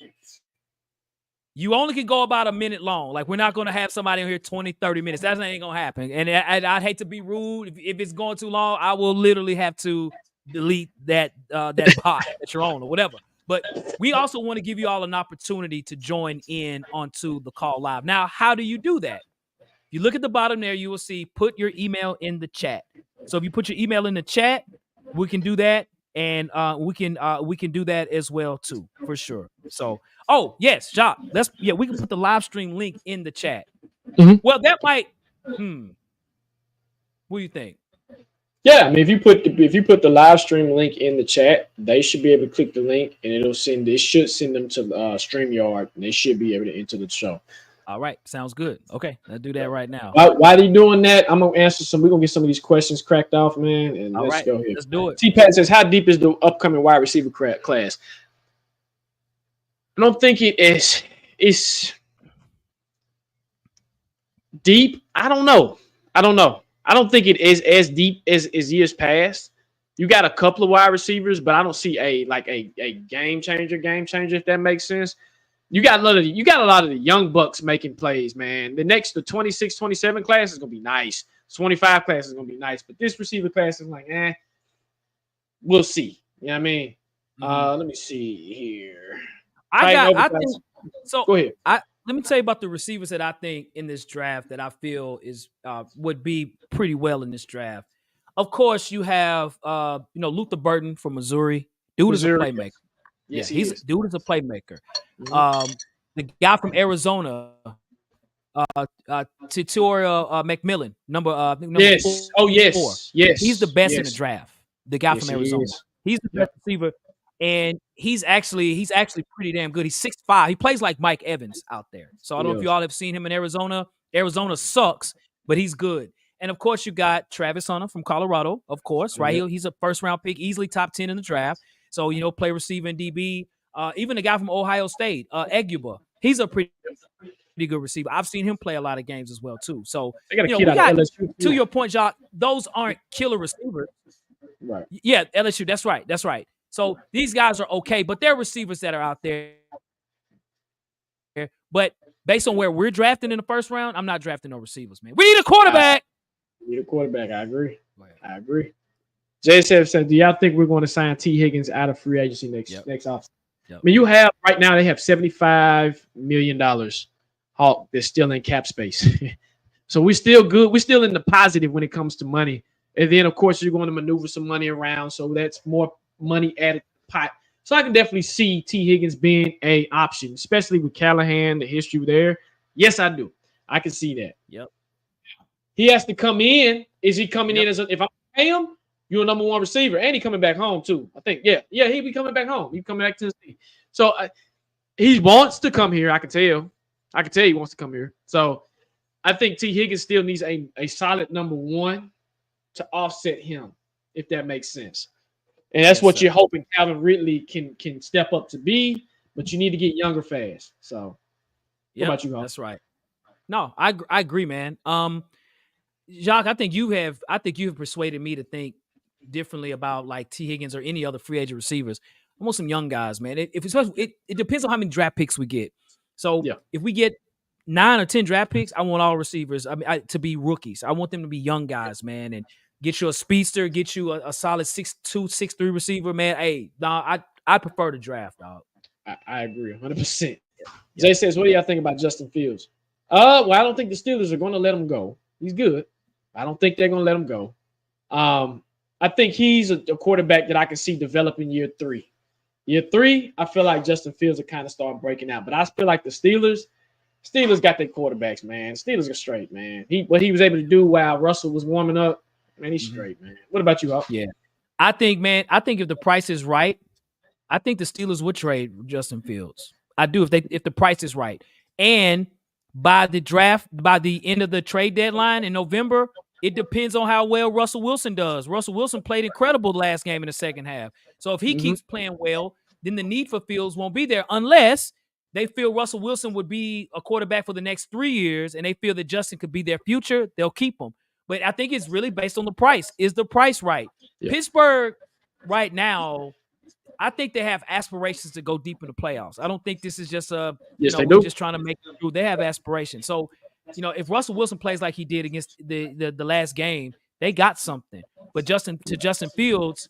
You only can go about a minute long. Like, we're not going to have somebody in here 20, 30 minutes. That ain't going to happen. And I'd hate to be rude. If it's going too long, I will literally have to delete that pod that you're on or whatever. But we also want to give you all an opportunity to join in onto the call live. Now, how do you do that? You look at the bottom there, you will see put your email in the chat. So if you put your email in the chat, we can do that. And we can do that as well too, for sure. So, oh yes, Jacques, we can put the live stream link in the chat. Mm-hmm. Well, that might. What do you think? Yeah, I mean, if you put the live stream link in the chat, they should be able to click the link, and it should send them to StreamYard, and they should be able to enter the show. All right, sounds good. Okay, let's do that right now. While they doing that, I'm gonna answer we're gonna get some of these questions cracked off, man. And let's go here. Let's do it. T-Pat says, how deep is the upcoming wide receiver class? I don't think it's deep. I don't know. I don't think it is as deep as years past. You got a couple of wide receivers, but I don't see a game changer, if that makes sense. You got a lot of the young bucks making plays, man. The 26, 27 class is gonna be nice. 25 class is gonna be nice, but this receiver class is like, we'll see. You know what I mean? Let me see here. So go ahead. Let me tell you about the receivers that I think in this draft that I feel is would be pretty well in this draft. Of course, you have Luther Burden from Missouri. Dude is a playmaker. Yes, dude is a playmaker. The guy from Arizona, Titora McMillan, number yes. 4. Yes. He's the best in the draft. The guy from Arizona. He's the best receiver, and he's actually pretty damn good. He's 6'5". He plays like Mike Evans out there. So I don't know if you all have seen him in Arizona. Arizona sucks, but he's good. And of course, you got Travis Hunter from Colorado, of course, right? Yeah. He's a first-round pick, easily top 10 in the draft. So, play receiver and DB. Even the guy from Ohio State, Eguba, he's a pretty good receiver. I've seen him play a lot of games as well, too. So, to your point, Jacques, those aren't killer receivers. Right. Yeah, LSU, that's right. So, these guys are okay, but they're receivers that are out there. But based on where we're drafting in the first round, I'm not drafting no receivers, man. We need a quarterback. I agree. JSF said, do y'all think we're going to sign T. Higgins out of free agency next offseason? Yep. I mean, you have right now, they have $75 million Hawk that's still in cap space. So we're still good. We're still in the positive when it comes to money. And then, of course, you're going to maneuver some money around. So that's more money added pot. So I can definitely see T. Higgins being an option, especially with Callahan, the history there. Yes, I do. I can see that. Yep. He has to come in. Is he coming in if I pay him? You're a number one receiver, and he coming back home too. I think, he be coming back home. He coming back to Tennessee. So he wants to come here. I can tell. I can tell he wants to come here. So I think T. Higgins still needs a solid number one to offset him, if that makes sense. And that's what you're hoping Calvin Ridley can step up to be, but you need to get younger fast. So what about you, Hawk? That's right. No, I agree, man. Jacques, I think you have persuaded me to think differently about like T. Higgins or any other free agent receivers. I want some young guys, man. It depends on how many draft picks we get. So if we get 9 or 10 draft picks, I want all receivers to be rookies. I want them to be young guys, man, and get you a speedster, get you a solid 6'2", 6'3" receiver, man. Hey, I prefer the draft, dog. I agree 100%. Jay says, what do y'all think about Justin Fields? Well, I don't think the Steelers are going to let him go. He's good. I don't think they're going to let him go. I think he's a quarterback that I can see developing year 3. Year 3, I feel like Justin Fields will kind of start breaking out. But I feel like the Steelers got their quarterbacks, man. Steelers are straight, man. What he was able to do while Russell was warming up, man, he's straight, man. What about you, Hawk? Yeah. I think if the price is right, I think the Steelers would trade Justin Fields. I do if the price is right. And by the end of the trade deadline in November, it depends on how well Russell Wilson does. Russell Wilson played incredible last game in the second half. So if he keeps playing well, then the need for Fields won't be there unless they feel Russell Wilson would be a quarterback for the next 3 years and they feel that Justin could be their future, they'll keep him. But I think it's really based on the price. Is the price right? Yeah. Pittsburgh right now, I think they have aspirations to go deep in the playoffs. I don't think this is just we're just trying to make it through. They have aspirations. So, if Russell Wilson plays like he did against the last game, they got something. But Justin Fields,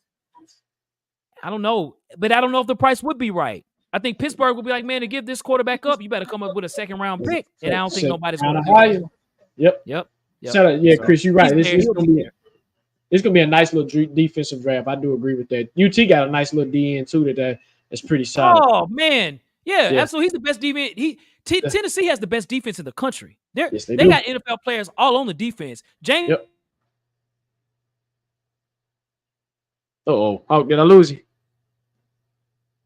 I don't know. But I don't know if the price would be right. I think Pittsburgh would be like, man, to give this quarterback up, you better come up with a second-round pick. And I don't think nobody's going to do that. Yep. Shout out. Yeah, so, Chris, you're right. It's going to be a nice little defensive draft. I do agree with that. UT got a nice little DN, too, that's pretty solid. Oh, man. Yeah, absolutely. He's the best defense. Tennessee has the best defense in the country. They got NFL players all on the defense. James. Yep. Oh, did I lose you?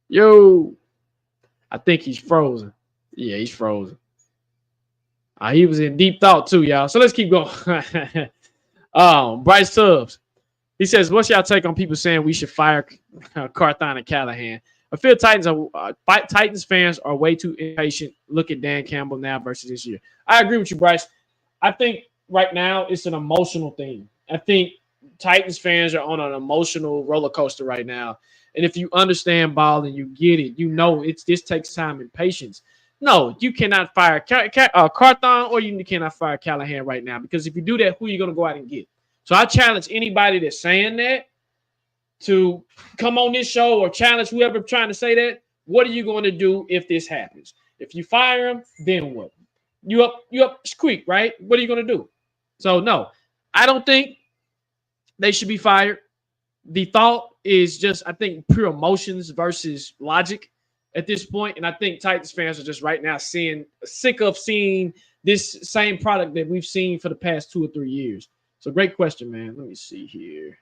Yo. I think he's frozen. Yeah, he's frozen. He was in deep thought, too, y'all. So let's keep going. Bryce Tubbs. He says, what's y'all take on people saying we should fire Carthon and Callahan? I feel Titans fans are way too impatient. Look at Dan Campbell now versus this year. I agree with you, Bryce. I think right now it's an emotional thing. I think Titans fans are on an emotional roller coaster right now. And if you understand ball and you get it, this takes time and patience. No, you cannot fire Carthon or you cannot fire Callahan right now, because if you do that, who are you going to go out and get? So I challenge anybody that's saying that to come on this show or challenge whoever trying to say that. What are you going to do if this happens? If you fire him, then what? You up squeak, right? What are you going to do? So no, I don't think they should be fired. The thought is just, I think, pure emotions versus logic at this point. And I think Titans fans are just right now sick of seeing this same product that we've seen for the past 2 or 3 years. So great question, man. Let me see here.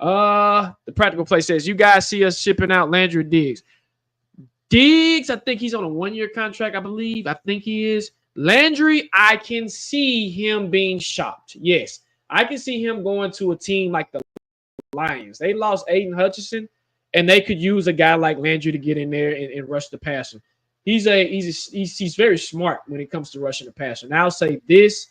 The practical play says, you guys see us shipping out Landry Diggs. Diggs, I think he's on a 1-year contract, I believe. I think he is. Landry, I can see him being shopped. Yes, I can see him going to a team like the Lions. They lost Aiden Hutchinson, and they could use a guy like Landry to get in there and rush the passer. He's very smart when it comes to rushing the passer. Now I'll say this: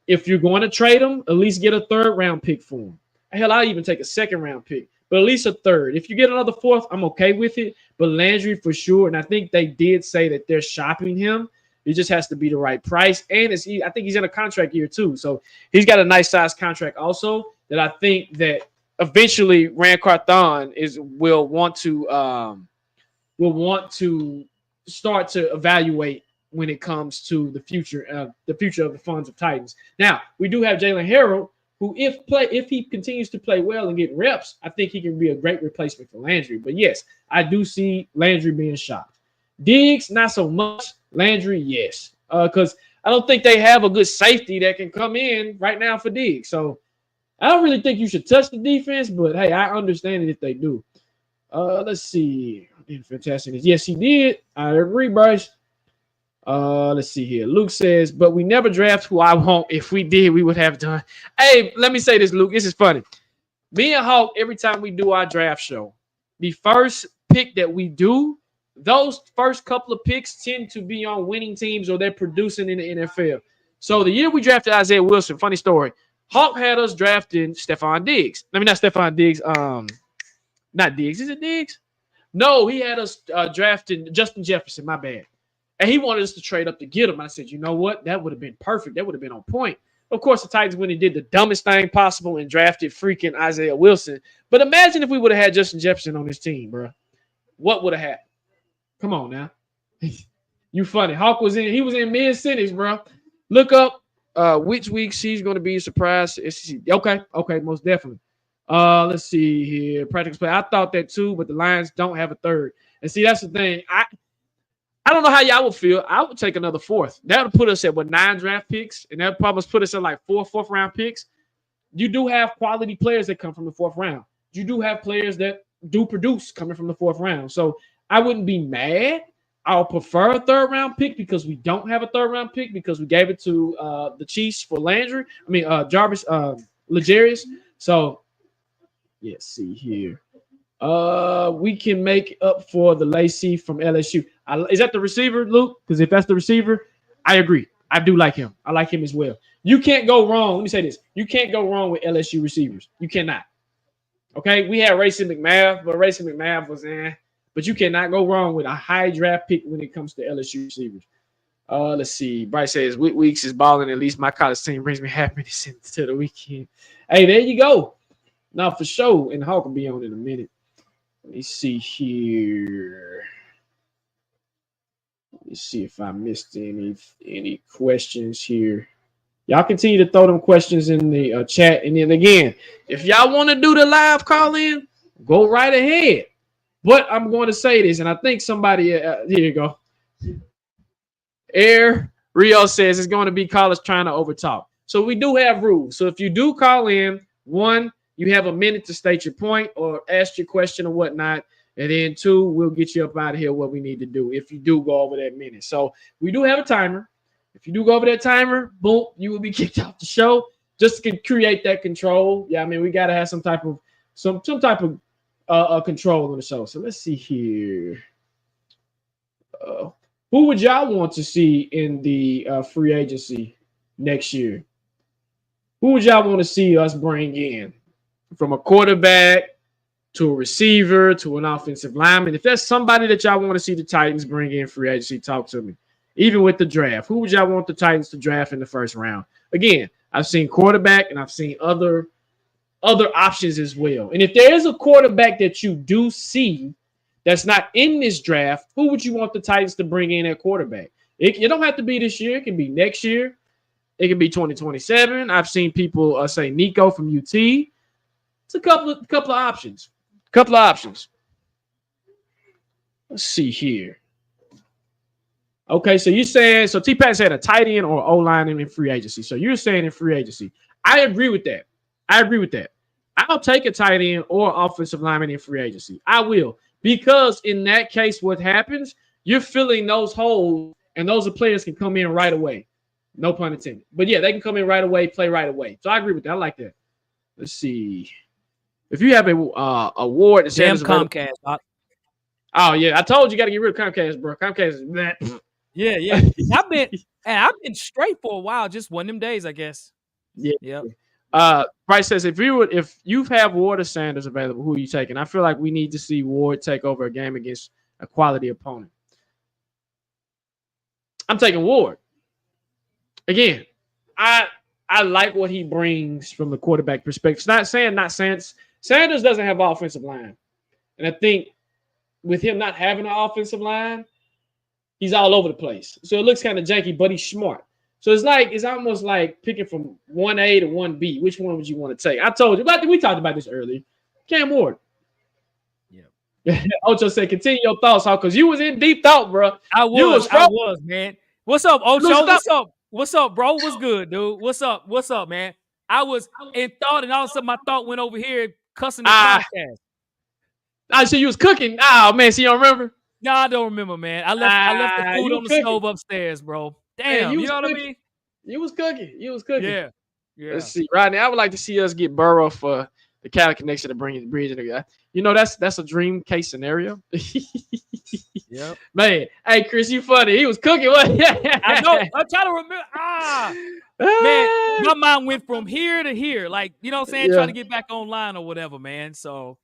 if you're going to trade him, at least get a 3rd-round pick for him. Hell, I'll even take a 2nd-round pick, but at least a 3rd. If you get another 4th, I'm okay with it. But Landry for sure, and I think they did say that they're shopping him. It just has to be the right price, and I think he's in a contract year too, so he's got a nice size contract also. That I think that eventually Ran Carthon will want to start to evaluate when it comes to the future of the funds of Titans. Now, we do have Jalen Harrell, who if he continues to play well and get reps, I think he can be a great replacement for Landry. But yes, I do see Landry being shopped. Diggs, not so much. Landry, yes. Because I don't think they have a good safety that can come in right now for Diggs. So I don't really think you should touch the defense, but hey, I understand it if they do. Let's see. Fantastic. Yes, he did. I agree, Bryce. Let's see here. Luke says, but we never draft who I want. If we did, we would have done. Hey, let me say this, Luke. This is funny. Me and Hawk, every time we do our draft show, the first pick that we do, those first couple of picks tend to be on winning teams or they're producing in the NFL. So the year we drafted Isaiah Wilson, funny story, Hawk had us drafting Stephon Diggs. I mean, not Stephon Diggs. Not Diggs. Is it Diggs? No, he had us drafting Justin Jefferson. My bad. And he wanted us to trade up to get him. I said, you know what? That would have been perfect. That would have been on point. Of course, the Titans went and did the dumbest thing possible and drafted freaking Isaiah Wilson. But imagine if we would have had Justin Jefferson on this team, bro. What would have happened? Come on now. You funny. Hawk was in. He was in mid-sentence, bro. Look up which week she's going to be surprised. Okay, most definitely. Let's see here. Practice play. I thought that too, but the Lions don't have a third. And see, that's the thing. I don't know how y'all would feel. I would take another fourth. That would put us at 9 draft picks, and that would probably put us at like 4 fourth-round picks. You do have quality players that come from the 4th round. You do have players that do produce coming from the 4th round. So I wouldn't be mad. I'll prefer a 3rd-round pick because we don't have a 3rd-round pick because we gave it to the Chiefs for Landry. Jarvis, Legarius. So, let's see here. We can make up for the Lacey from LSU. Is that the receiver, Luke? Because if that's the receiver, I agree. I do like him. I like him as well. You can't go wrong. Let me say this. You can't go wrong with LSU receivers. You cannot. Okay? We had Racing McMath, but Racing McMath was But you cannot go wrong with a high draft pick when it comes to LSU receivers. Let's see. Bryce says, Weeks is balling. At least my college team brings me happiness into the weekend. Hey, there you go. Now, for sure, and Hawk will be on in a minute. Let me see here. Let me see if I missed any questions here. Y'all continue to throw them questions in the chat. And then again, if y'all want to do the live call in, go right ahead. But I'm going to say this, and I think somebody here you go. Air Rio says it's going to be callers trying to overtalk. So we do have rules. So if you do call in, one, you have a minute to state your point or ask your question or whatnot. And then 2, we'll get you up out of here what we need to do if you do go over that minute. So we do have a timer. If you do go over that timer, boom, you will be kicked off the show just to create that control. Yeah, I mean, we got to have some type of control on the show. So let's see here. Who would y'all want to see in the free agency next year? Who would y'all want to see us bring in? From a quarterback to a receiver to an offensive lineman. If there's somebody that y'all want to see the Titans bring in free agency, talk to me. Even with the draft, who would y'all want the Titans to draft in the 1st round? Again, I've seen quarterback and I've seen other options as well. And if there is a quarterback that you do see that's not in this draft, who would you want the Titans to bring in at quarterback? It don't have to be this year. It can be next year. It can be 2027. I've seen people say Nico from UT. It's a couple of options. Let's see here. Okay, so you're saying, so T-Pat said a tight end or O-line in free agency. So you're saying in free agency. I agree with that. I'll take a tight end or offensive lineman in free agency. I will. Because in that case, what happens, you're filling those holes, and those players can come in right away. No pun intended. But yeah, they can come in right away, play right away. So I agree with that. I like that. Let's see. If you have a award that says Comcast. Oh yeah, I told you got to get rid of Comcast, bro. Comcast is that. Yeah. I've been straight for a while. Just one of them days, I guess. Yeah. Yep. Bryce says if you have Ward or Sanders available, who are you taking? I feel like we need to see Ward take over a game against a quality opponent. I'm taking Ward. Again, I like what he brings from the quarterback perspective. Not saying Sanders doesn't have offensive line. And I think with him not having an offensive line, he's all over the place. So it looks kind of janky, but he's smart. So it's almost like picking from 1A to 1B. Which one would you want to take? I told you, we talked about this earlier. Cam Ward. Yeah. Ocho said, continue your thoughts, because you was in deep thought, bro. I was, man. What's up, Ocho? What's up, bro? What's good, dude? What's up, man? I was in thought, and all of a sudden my thought went over here cussing the podcast. I see you was cooking. Oh, man, see, you don't remember? No, I don't remember, man. I left the food You on the cooking. stove upstairs, bro. Man, Damn, you you was know what I cooking. mean? You was cooking. You was cooking. Yeah. Yeah. Let's see. Rodney, I would like to see us get Burrow for the Cali connection to bring bridge together. You know, that's a dream case scenario. Yep. Man, hey Chris, you funny. He was cooking. What? I know. I'm trying to remember. Man, my mind went from here to here. Like, you know what I'm saying? Yeah. Trying to get back online or whatever, man. So,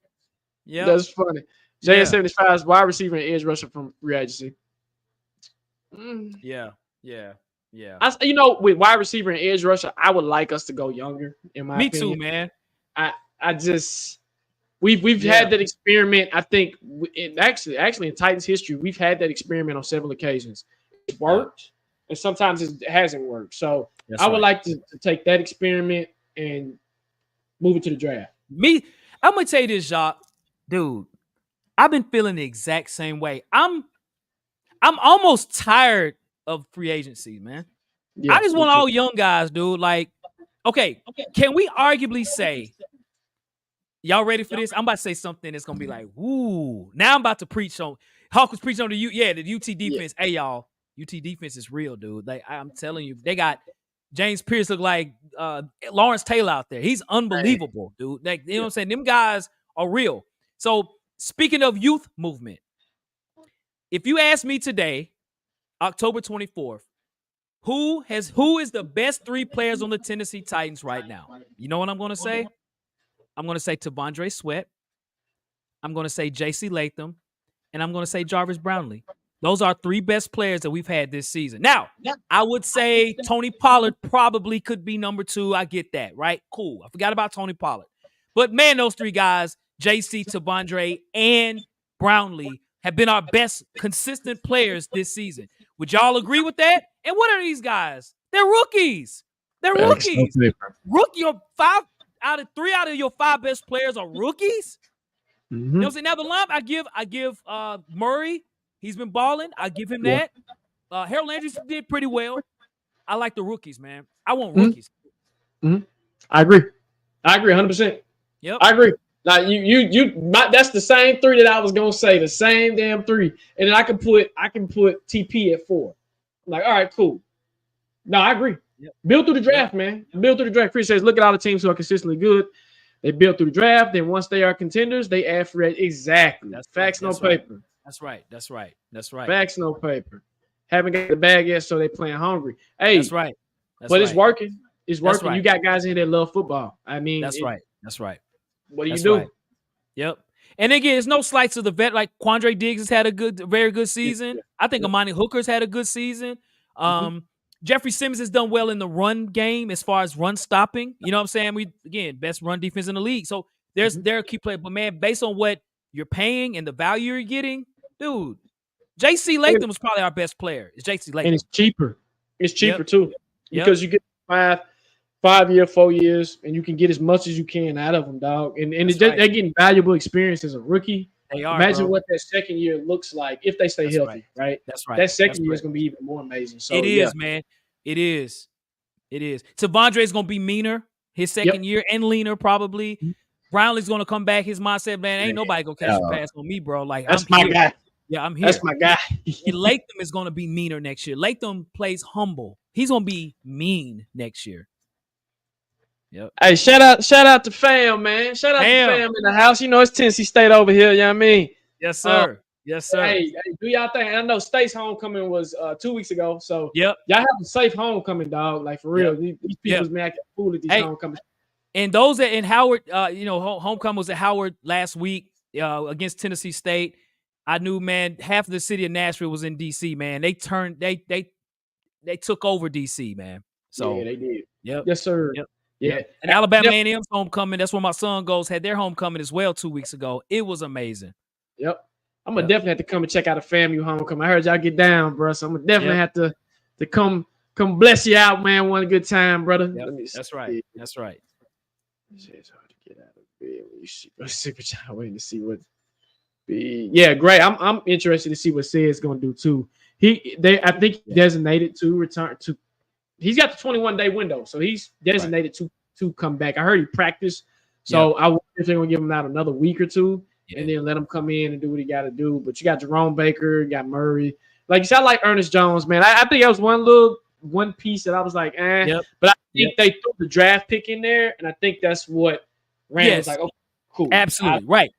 yeah. That's funny. Yeah. JS75 is wide receiver and edge rusher from free agency. Yeah. Yeah. Yeah. You know, with wide receiver and edge rusher, I would like us to go younger. In my Me opinion. too, man. I just we've had that experiment. I think actually in Titans history, we've had that experiment on several occasions. It worked, and sometimes it hasn't worked. So I would like to take that experiment and move it to the draft. I'm gonna tell you this, Jacques. Dude, I've been feeling the exact same way. I'm almost tired of free agency, man. Yeah, I just want all young guys, dude. Like, okay, can we arguably say, y'all ready for this? I'm about to say something that's gonna be like, woo. Now I'm about to preach on Hawk was preaching on the UT defense. Hey, y'all, UT defense is real, dude. Like, I'm telling you, they got James Pierce look like Lawrence Taylor out there. He's unbelievable, dude. Like, you know what I'm saying? Them guys are real. So speaking of youth movement, if you ask me today, October 24th, who is the best 3 players on the Tennessee Titans right now? You know what I'm going to say? I'm going to say T'Vondre Sweat. I'm going to say J.C. Latham. And I'm going to say Jarvis Brownlee. Those are 3 best players that we've had this season. Now, I would say Tony Pollard probably could be number 2. I get that, right? Cool. I forgot about Tony Pollard. But, man, those 3 guys, J.C., T'Vondre, and Brownlee, have been our best consistent players this season. Would y'all agree with that? And what are these guys? They're rookies. Rookie. 3 out of your 5 best players are rookies. You know what I'm saying? Now the line, I give Murray. He's been balling. I give him that. Harold Landry did pretty well. I like the rookies, man. I want rookies. I agree 100%. Yep. I agree. Now that's the same 3 that I was gonna say, the same damn 3, and then I can put TP at 4. I'm like, all right, cool. No, I agree. Yep. Build through the draft, man. Build through the draft. Chris says, look at all the teams who are consistently good. They build through the draft. Then once they are contenders, they add for it. Exactly. That's facts, no paper. That's right. Facts, no paper. Haven't got the bag yet, so they playing hungry. Hey, that's right. It's working. It's working. Right. You got guys in here that love football. I mean, that's right. What do you do? Right. Yep. And again, there's no slights to the vet. Like Quandre Diggs has had a very good season. Yeah. I think Amani Hooker's had a good season. Jeffrey Simmons has done well in the run game as far as run stopping. You know what I'm saying? Best run defense in the league. So they're a key player. But man, based on what you're paying and the value you're getting, dude, J.C. Latham was probably our best player. It's J.C. Latham. And it's cheaper. It's cheaper too. Because you get 5 year, 4 years, and you can get as much as you can out of them, dog. And they're getting valuable experience as a rookie. They are. Imagine what that second year looks like if they stay healthy, right? That's right. That second year is going to be even more amazing. So it is, man. It is. T'Vondre is going to be meaner his second year and leaner probably. Brownlee's going to come back. His mindset, man, ain't nobody going to catch a pass on me, bro. Like, that's my guy. Yeah, I'm here. That's my guy. And Latham is going to be meaner next year. Latham plays humble. He's going to be mean next year. Yep. Hey, shout out to fam, man. Shout out to fam in the house. You know, it's Tennessee State over here. You know what I mean? Yes, sir. Yes, sir. Hey, do y'all think? I know State's homecoming was 2 weeks ago. So y'all have a safe homecoming, dog. Like for real. These people's man acting fool at these homecomings. And those that in Howard, homecoming was at Howard last week against Tennessee State. I knew, man, half of the city of Nashville was in DC, man. They took over DC, man. So yeah, they did. Yep. Yes, sir. Yep. Yeah. And Alabama A&M's homecoming, that's where my son goes, had their homecoming as well 2 weeks ago. It was amazing. Yep. I'm going to definitely have to come and check out a FAMU homecoming. I heard y'all get down, bro. So I'm going to definitely have to come bless you out, man. One good time, brother. Yep. That's right. That's right. It's hard to get out of bed when you see super child waiting to see what be. Yeah, great. I'm interested to see what Sayd's going to do too. I think he designated to return to. He's got the 21-day window, so he's designated to come back. I heard he practiced, so I wonder if they're going to give him out another week or two. and then let him come in and do what he got to do. But you got Jerome Baker, you got Murray. Like you said, I like Ernest Jones, man. I think that was one piece that I was like, But I think they threw the draft pick in there, and I think that's what Rand was like, okay, cool. Absolutely. Right.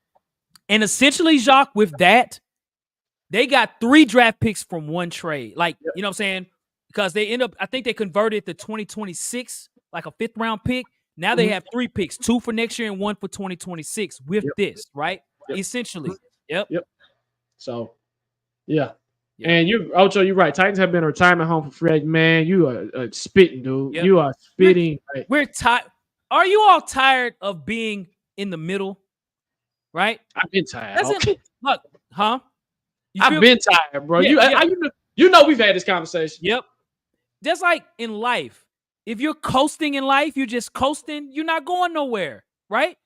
And essentially, Jacques, with that, they got 3 draft picks from one trade. Like, you know what I'm saying? Because they I think they converted the 2026, like a 5th round pick. Now they have 3 picks, 2 for next year and 1 for 2026 with this, right? Essentially. Yep. So, yeah. And Ocho, you're right. Titans have been a retirement home for Fred. Man, you are spitting, dude. You are spitting. We're tired. Are you all tired of being in the middle? Right? I've been tired. Look, huh? I've been tired, bro. You know we've had this conversation. Yep. Just like in life, if you're coasting in life, you're just coasting, you're not going nowhere, right?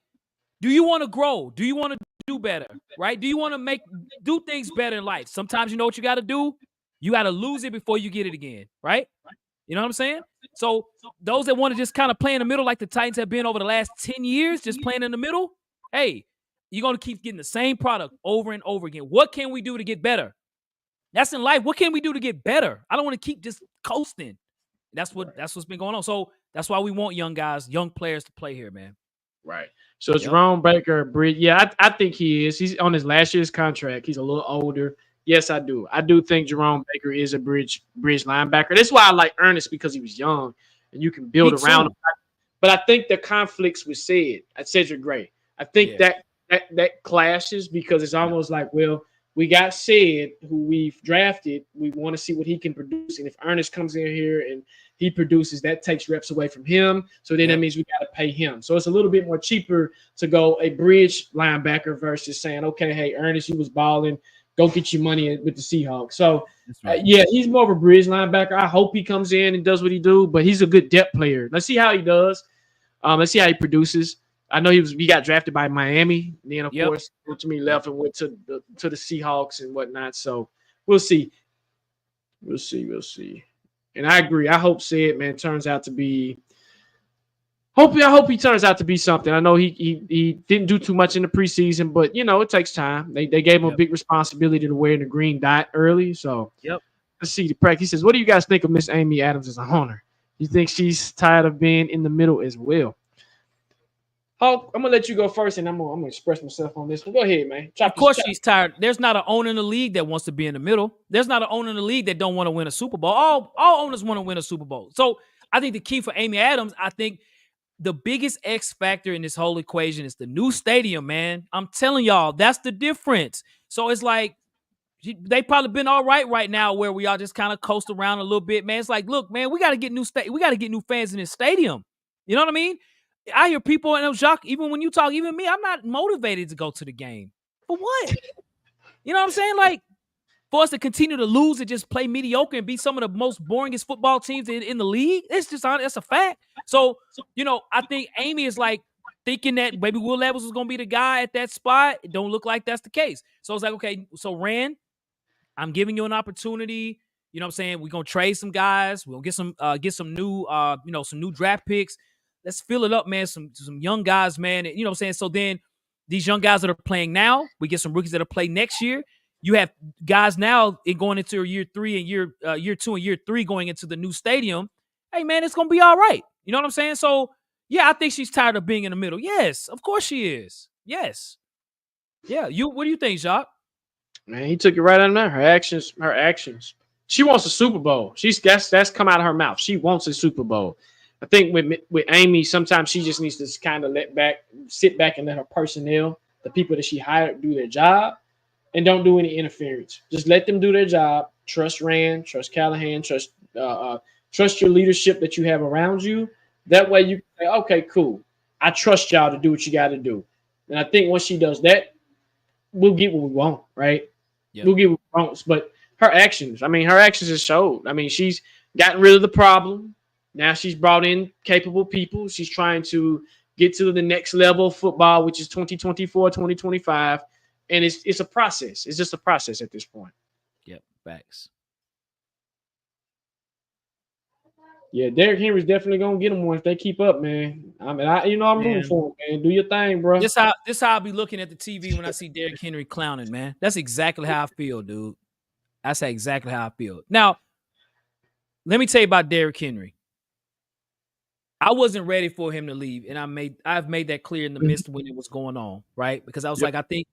Do you want to grow? Do you want to do better, right? Do you want to do things better in life? Sometimes you know what you got to do? You got to lose it before you get it again, right? You know what I'm saying? So those that want to just kind of play in the middle like the Titans have been over the last 10 years, just playing in the middle, hey, you're going to keep getting the same product over and over again. What can we do to get better? That's in life. What can we do to get better? I don't want to keep just coasting. That's what's been going on. So that's why we want young guys, young players to play here, man. Right. So Jerome Baker, Bridge. Yeah, I think he is. He's on his last year's contract. He's a little older. Yes, I do. I do think Jerome Baker is a bridge linebacker. That's why I like Ernest, because he was young and you can build around him. But I think the conflicts with Cedric Gray. I think that clashes, because it's almost like, well, we got Sid, who we've drafted. We want to see what he can produce. And if Ernest comes in here and he produces, that takes reps away from him. So then that means we got to pay him. So it's a little bit more cheaper to go a bridge linebacker versus saying, okay, hey, Ernest, you was balling. Go get your money with the Seahawks. So, he's more of a bridge linebacker. I hope he comes in and does what he do, but he's a good depth player. Let's see how he does. Let's see how he produces. I know he got drafted by Miami. Then, of course, to me left and went to the Seahawks and whatnot. So we'll see. We'll see. And I agree. I hope Sid, man, turns out to be. I hope he turns out to be something. I know he didn't do too much in the preseason, but it takes time. They gave him a big responsibility to wear the green dot early. So let's see the practice. He says, "What do you guys think of Miss Amy Adams as a owner? You think she's tired of being in the middle as well?" Hulk, I'm gonna let you go first, and I'm gonna express myself on this one. Go ahead, man. Of course, she's tired. There's not an owner in the league that wants to be in the middle. There's not an owner in the league that don't want to win a Super Bowl. All owners want to win a Super Bowl. So I think the key for Amy Adams, I think the biggest X factor in this whole equation is the new stadium, man. I'm telling y'all, that's the difference. So it's like they probably been all right now, where we all just kind of coast around a little bit, man. It's like, look, man, we got to get we got to get new fans in this stadium. You know what I mean? I hear people, and Jacques, even when you talk, even me, I'm not motivated to go to the game. For what? You know what I'm saying? Like, for us to continue to lose and just play mediocre and be some of the most boringest football teams in the league, that's a fact. So, I think Amy is like thinking that maybe Will Levis was going to be the guy at that spot. It don't look like that's the case. So it's like, okay, so Rand, I'm giving you an opportunity. You know what I'm saying? We're going to trade some guys. We're going to get some new, some new draft picks. Let's fill it up, man. Some young guys, man. You know what I'm saying? So then these young guys that are playing now, we get some rookies that are playing next year. You have guys now going into year 2 and year 3 going into the new stadium. Hey, man, it's going to be all right. You know what I'm saying? So, yeah, I think she's tired of being in the middle. Yes, of course she is. Yes. Yeah. What do you think, Jacques? Man, he took it right out of there. Her actions. She wants a Super Bowl. That's come out of her mouth. She wants a Super Bowl. I think with Amy, sometimes she just needs to kind of sit back and let her personnel, the people that she hired, do their job, and don't do any interference. Just let them do their job. Trust Rand, trust Callahan, trust your leadership that you have around you. That way you can say, okay, cool. I trust y'all to do what you got to do. And I think once she does that, we'll get what we want, right? Yep. We'll get what we want. But her actions have showed. I mean, she's gotten rid of the problem. Now she's brought in capable people. She's trying to get to the next level of football, which is 2024, 2025. And it's a process. It's just a process at this point. Yep, facts. Yeah, Derrick Henry's definitely gonna get him one if they keep up, man. I mean, I'm rooting for him, man. Do your thing, bro. This how I be looking at the TV when I see Derrick Henry clowning, man. That's exactly how I feel, dude. That's exactly how I feel. Now, let me tell you about Derrick Henry. I wasn't ready for him to leave, and I've made that clear in the midst of when it was going on, right? Because I was like, I think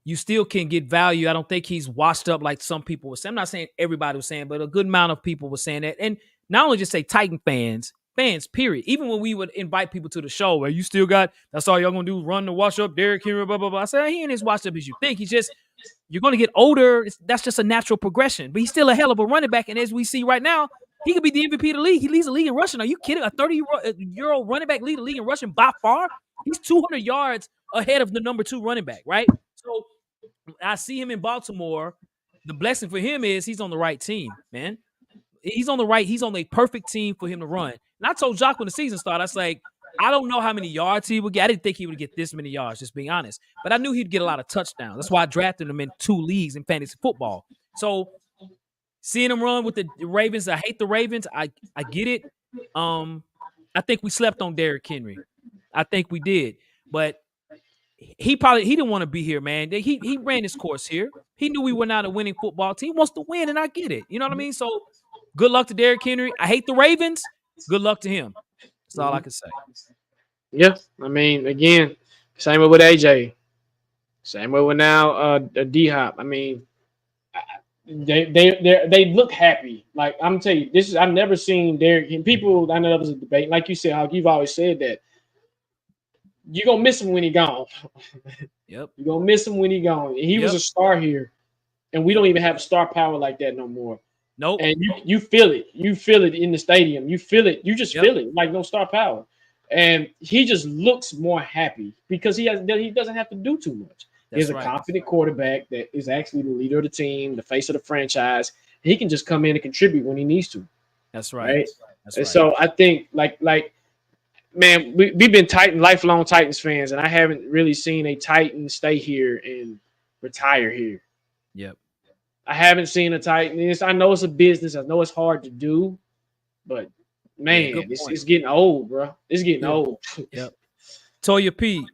you still can get value. I don't think he's washed up like some people were saying. I'm not saying everybody was saying, but a good amount of people were saying that. And not only just say Titan fans, period. Even when we would invite people to the show where you still got, that's all y'all gonna do, run to wash up Derrick Henry, blah, blah, blah. I said, he ain't as washed up as you think. He's just, you're going to get older. That's just a natural progression. But he's still a hell of a running back. And as we see right now, he could be the MVP of the league. He leads the league in rushing. Are you kidding? A 30-year-old running back lead the league in rushing by far. He's 200 yards ahead of the number 2 running back, right? So I see him in Baltimore. The blessing for him is he's on the right team, man. He's on a perfect team for him to run. And I told Jacques when the season started, I was like, I don't know how many yards he would get. I didn't think he would get this many yards, just being honest. But I knew he'd get a lot of touchdowns. That's why I drafted him in 2 leagues in fantasy football. So seeing him run with the Ravens, I hate the Ravens. I get it. I think we slept on Derrick Henry. I think we did. But he didn't want to be here, man. He ran his course here. He knew we were not a winning football team. He wants to win, and I get it. You know what I mean? So good luck to Derrick Henry. I hate the Ravens. Good luck to him. That's all I can say. Yeah, I mean, again, same way with AJ, same way with now D-Hop. I mean, they look happy. Like I'm telling you, I've never seen Derrick. People, I know that was a debate. Like you said, how you've always said that you're gonna miss him when he's gone. Yep, you're gonna miss him when he's gone. He was a star here, and we don't even have star power like that no more. Nope. And you feel it. You feel it in the stadium. You feel it. You just feel it like no star power. And he just looks more happy because he doesn't have to do too much. He's a confident quarterback that is actually the leader of the team, the face of the franchise. He can just come in and contribute when he needs to. That's right. That's right. So I think like man, we've been lifelong Titans fans, and I haven't really seen a Titan stay here and retire here. Yep. I haven't seen a Titan. I know it's a business. I know it's hard to do, but man, it's getting old, bro. It's getting old. Yep. Toya P,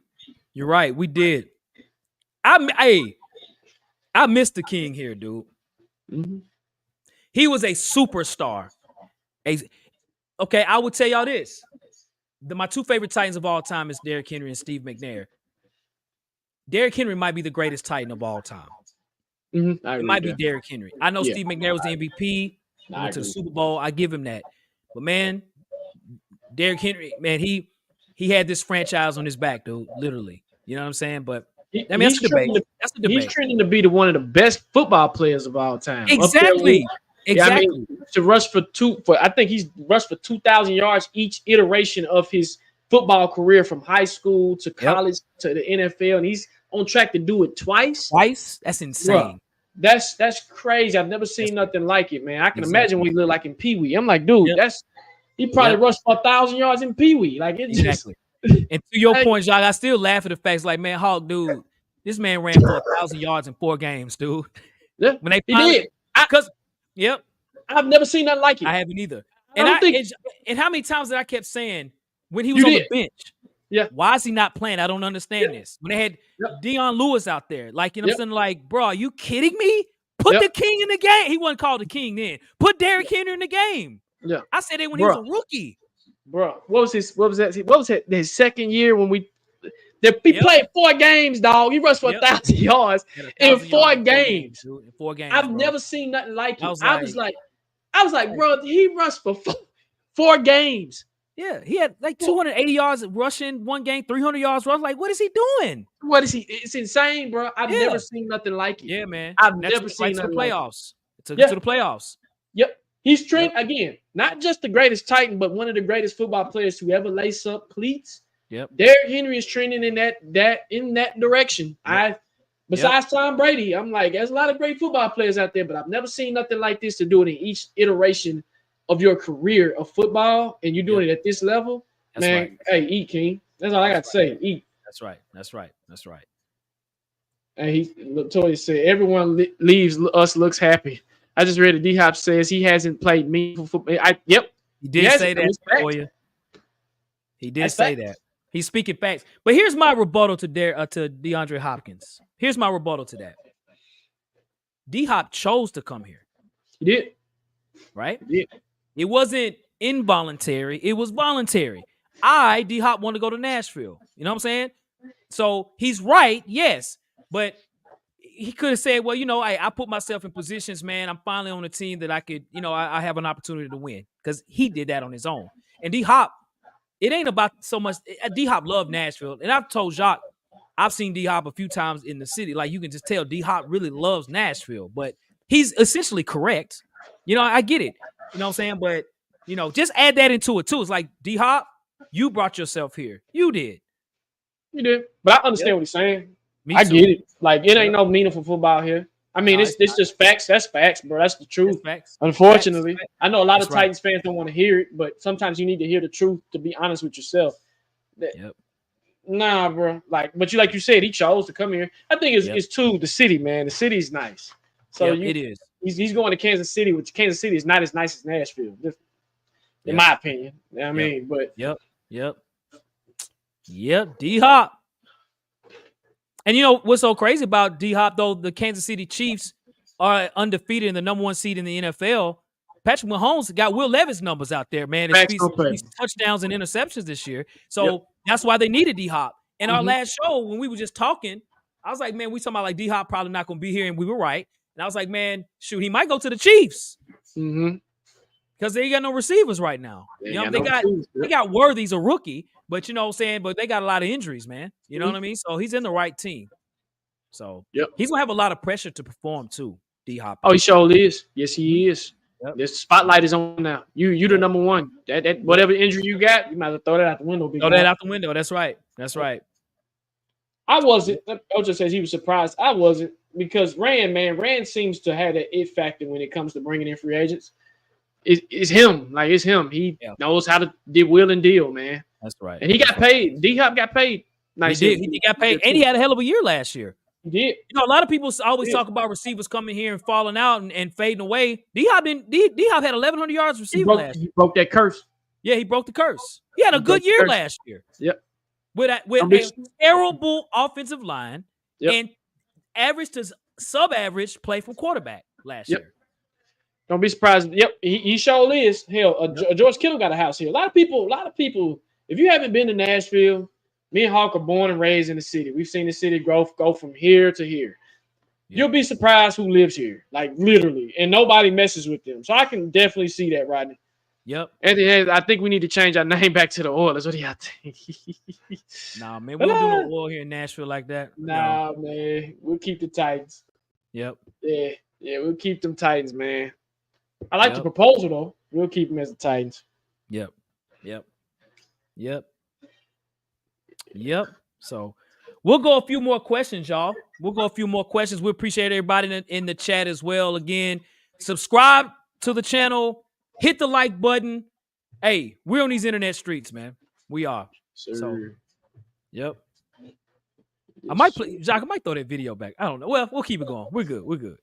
you're right. We did. I missed the king here, dude. Mm-hmm. He was a superstar. Okay, I would tell y'all this. My 2 favorite Titans of all time is Derrick Henry and Steve McNair. Derrick Henry might be the greatest Titan of all time. Mm-hmm. It might be Derrick Henry. I know Steve McNair was the MVP. Went to the Super Bowl. I give him that. But man, Derrick Henry, man, he had this franchise on his back, dude. Literally, you know what I'm saying? But I mean, that's a debate. He's trending to be one of the best football players of all time. Exactly. Exactly. I mean, to rush I think he's rushed for 2,000 yards each iteration of his football career, from high school to college to the NFL, and he's on track to do it twice. That's insane. Bro, that's crazy. I've never seen nothing like it, man. I can imagine what he looked like in Pee Wee. I'm like, dude, he probably rushed for 1,000 yards in Pee Wee. Like it exactly. And to your point, Jacques, I still laugh at the facts. Like, man, Hawk, dude, this man ran for 1,000 yards in 4 games, dude. Yeah, when they he did. I've never seen nothing like it. I haven't either. And how many times did I kept saying when he was on the bench? Yeah. Why is he not playing? I don't understand this. When they had Deion Lewis out there, like, you know what I'm saying? Like, bro, are you kidding me? Put the king in the game. He wasn't called the king then. Put Derrick Henry in the game. Yeah. I said it when he was a rookie. Bro, what was his second year when he played 4 games, dog? He rushed for 1,000 yards in 4 games. In 4 games. I've never seen nothing like it. I was like, bro, he rushed for 4 games. Yeah, he had like 280 yards rushing 1 game, 300 yards rushing. Like, what is he doing? What is he? It's insane, bro. I've never seen nothing like it. Yeah, man. I've never seen nothing to the playoffs. Like it took it to the playoffs. Yep. He's trained again, not just the greatest Titan, but one of the greatest football players to ever lace up cleats. Yep. Derrick Henry is trending in that direction. Yep. Besides Tom Brady, I'm like, there's a lot of great football players out there, but I've never seen nothing like this to do it in each iteration of your career of football, and you're doing it at this level. That's man. Right. Hey, eat, King. That's all I got to say. Eat. That's right. And Toya said, everyone looks happy. I just read a D-Hop says he hasn't played meaningful football. Yep. He did say that for you. He did say that. He's speaking facts. But here's my rebuttal to DeAndre Hopkins. Here's my rebuttal to that. D-Hop chose to come here. He did. Right? He did. It wasn't involuntary. It was voluntary. D-Hop, want to go to Nashville. You know what I'm saying? So he's right, yes. But he could have said, well, you know, I put myself in positions, man. I'm finally on a team that I could, you know, I have an opportunity to win. Because he did that on his own. And D-Hop, it ain't about so much. D-Hop loved Nashville. And I've told Jacques, I've seen D-Hop a few times in the city. Like, you can just tell D-Hop really loves Nashville. But he's essentially correct. You know, I get it. You know what I'm saying? But, you know, just add that into it, too. It's like, D-Hop, you brought yourself here. You did. You did. But I understand what he's saying. I too. get it. Like, it ain't no meaningful football here. I mean, it's just facts. That's facts, bro. That's the truth. Facts. Unfortunately. Facts. I know a lot of That's right. Titans fans don't want to hear it, but sometimes you need to hear the truth to be honest with yourself. Yep. Nah, bro. Like you said, he chose to come here. I think it's too the city, man. The city's nice. So it is. He's going to Kansas City, which Kansas City is not as nice as Nashville, in my opinion. You know what I mean? But D-Hop. And you know what's so crazy about D-Hop, though? The Kansas City Chiefs are undefeated in the number 1 seed in the NFL. Patrick Mahomes got Will Levis numbers out there, man. It's touchdowns and interceptions this year. So that's why they needed D-Hop. And our last show, when we were just talking, I was like, man, we talking about like D-Hop probably not going to be here. And we were right. And I was like, man, shoot, he might go to the Chiefs. Because they got no receivers right now. You know, they got Worthy's a rookie, but you know what I'm saying? But they got a lot of injuries, man. You know what I mean? So he's in the right team. So he's gonna have a lot of pressure to perform too, D-Hop. Oh, he sure is. Yes, he is. The spotlight is on now. You the number one. That whatever injury you got, you might as well throw that out the window. Throw that out the window. That's right. That's right. I wasn't. Ocho says he was surprised. I wasn't, because Ran seems to have that it factor when it comes to bringing in free agents. It's him. Like, it's him. He knows how to wheel and deal, man. That's right. And he got paid. D-Hop got paid. Nice. He got paid. And he had a hell of a year last year. He did. You know, a lot of people always talk about receivers coming here and falling out and fading away. D-Hop had 1,100 yards receiving last year. He broke that curse. Yeah, he broke the curse. He had a good year last year. Yep. With a terrible offensive line and average to sub-average play from quarterback last year. Don't be surprised. Yep, he sure is. Hell, George Kittle got a house here. A lot of people. If you haven't been to Nashville, me and Hawk are born and raised in the city. We've seen the city go from here to here. You'll be surprised who lives here, like literally, and nobody messes with them. So I can definitely see that, Rodney. Yep. And I think we need to change our name back to the Oilers. What do y'all think? Nah, man, we don't do no oil here in Nashville like that. Nah, man, we'll keep the Titans. Yep. Yeah, we'll keep them Titans, man. I like the proposal though. We'll keep them as the Titans. Yep. So we'll go a few more questions, y'all. We appreciate everybody in the chat as well. Again, subscribe to the channel. Hit the like button. Hey, we're on these internet streets, man. We are. Sure. So, yep. I might throw that video back. I don't know. Well, we'll keep it going. We're good.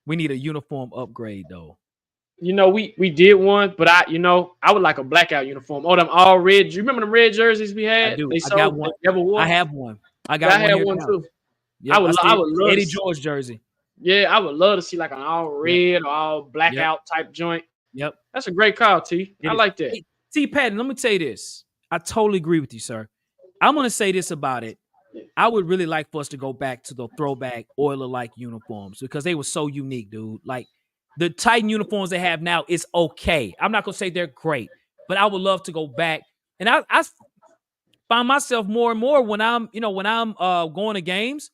We need a uniform upgrade, though. You know, we did one, but I would like a blackout uniform. Oh, them all red. Do you remember the red jerseys we had? I do. I got one. I have one. I had one too. Yep, I would love Eddie George jersey. Yeah, I would love to see like an all red or all blackout type joint. Yep. That's a great call, T. I like that. Hey, T. Patton, let me tell you this. I totally agree with you, sir. I'm going to say this about it. I would really like for us to go back to the throwback Oiler-like uniforms because they were so unique, dude. Like, the Titan uniforms they have now is okay. I'm not going to say they're great, but I would love to go back. And I find myself more and more when I'm going to games,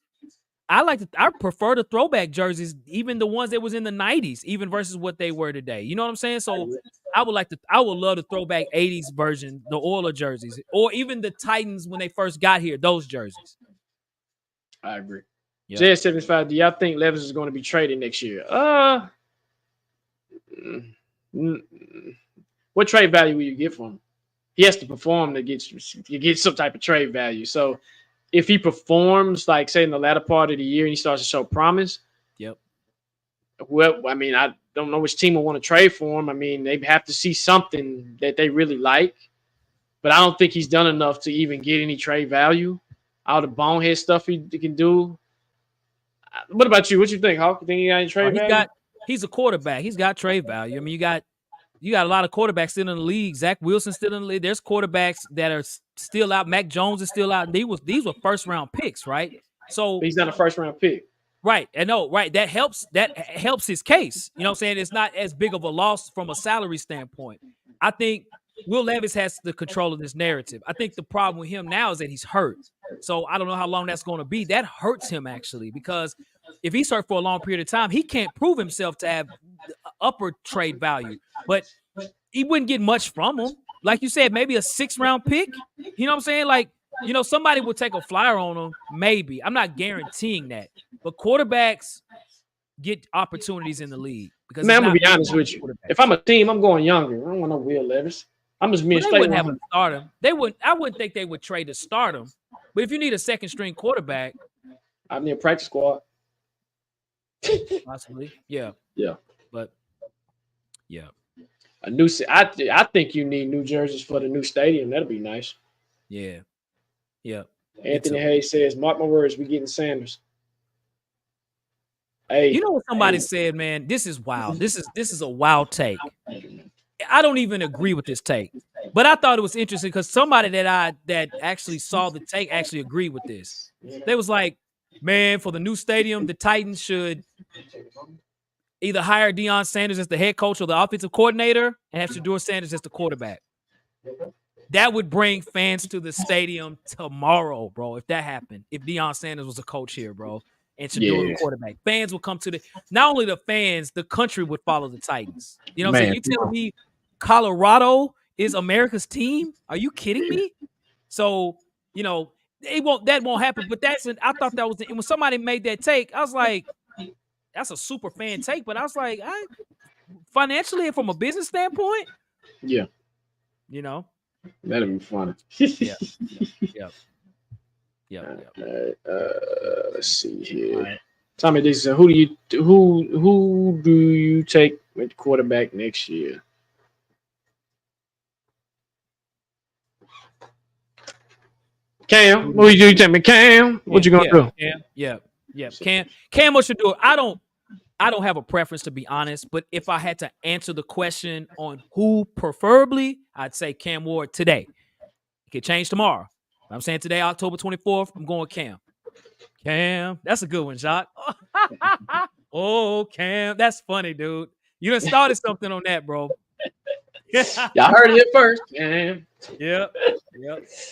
I prefer the throwback jerseys, even the ones that was in the 90s, even versus what they were today. You know what I'm saying? So I would love the throwback 80s version, the Oiler jerseys, or even the Titans when they first got here, those jerseys. I agree. Yep. J75, do y'all think Levis is going to be traded next year? What trade value will you get from him? He has to perform to get some type of trade value. So if he performs, like say in the latter part of the year and he starts to show promise, Well, I mean, I don't know which team will want to trade for him. I mean, they have to see something that they really like, but I don't think he's done enough to even get any trade value. All the bonehead stuff he can do. What about you? What you think, Hawk? You think he got any trade value? He's a quarterback. He's got trade value. I mean, you got a lot of quarterbacks still in the league. Zach Wilson still in the league. There's quarterbacks that are still out. Mac Jones is still out. These were first round picks, right? So But he's not a first round pick. right. I know, right. That helps his case. You know what I'm saying? It's not as big of a loss from a salary standpoint. I think Will Levis has the control of this narrative. I think the problem with him now is that he's hurt. So I don't know how long that's going to be. That hurts him actually, because if he's hurt for a long period of time, he can't prove himself to have upper trade value. But he wouldn't get much from him. Like you said, maybe a 6th round pick. You know what I'm saying? Like, you know, somebody will take a flyer on him. Maybe. I'm not guaranteeing that. But quarterbacks get opportunities in the league. Because Man, I'm going to be honest with you. If I'm a team, I'm going younger. I don't want no Will Levis. I'm just being they straight. Wouldn't have a stardom. I wouldn't think they would trade a stardom. But if you need a second string quarterback, I need a practice squad. possibly. Yeah. Yeah. But yeah. A new. I think you need new jerseys for the new stadium. That'll be nice. Yeah. Yeah. Anthony Hayes says, "Mark my words, we getting Sanders." Hey, you know what somebody said, man? This is wild. This is a wild take. I don't even agree with this take, but I thought it was interesting because somebody that actually saw the take actually agreed with this. They was like, man, for the new stadium, the Titans should either hire Deion Sanders as the head coach or the offensive coordinator and have Shedeur Sanders as the quarterback. That would bring fans to the stadium tomorrow, bro, if that happened. If Deion Sanders was a coach here, bro, and Shedeur the quarterback. Fans will come to not only the fans, the country would follow the Titans. You know what I'm saying? You telling me Colorado is America's team? Are you kidding me? So, you know, that won't happen. But I thought that was when somebody made that take, I was like, that's a super fan take. But I was like, financially and from a business standpoint, yeah, you know, that'd be funny. Yeah. Let's see here. Right. Tommy D said, who do you take with quarterback next year? Cam, who do you take me? Cam, what you gonna do? Yeah. Cam or Shedeur? I don't have a preference, to be honest, but if I had to answer the question on who preferably, I'd say Cam Ward today. It could change tomorrow. I'm saying today, October 24th, I'm going Cam. Cam, that's a good one, Jacques. Oh, Cam, that's funny, dude. You done started something on that, bro. Y'all heard it first, Cam. Yep.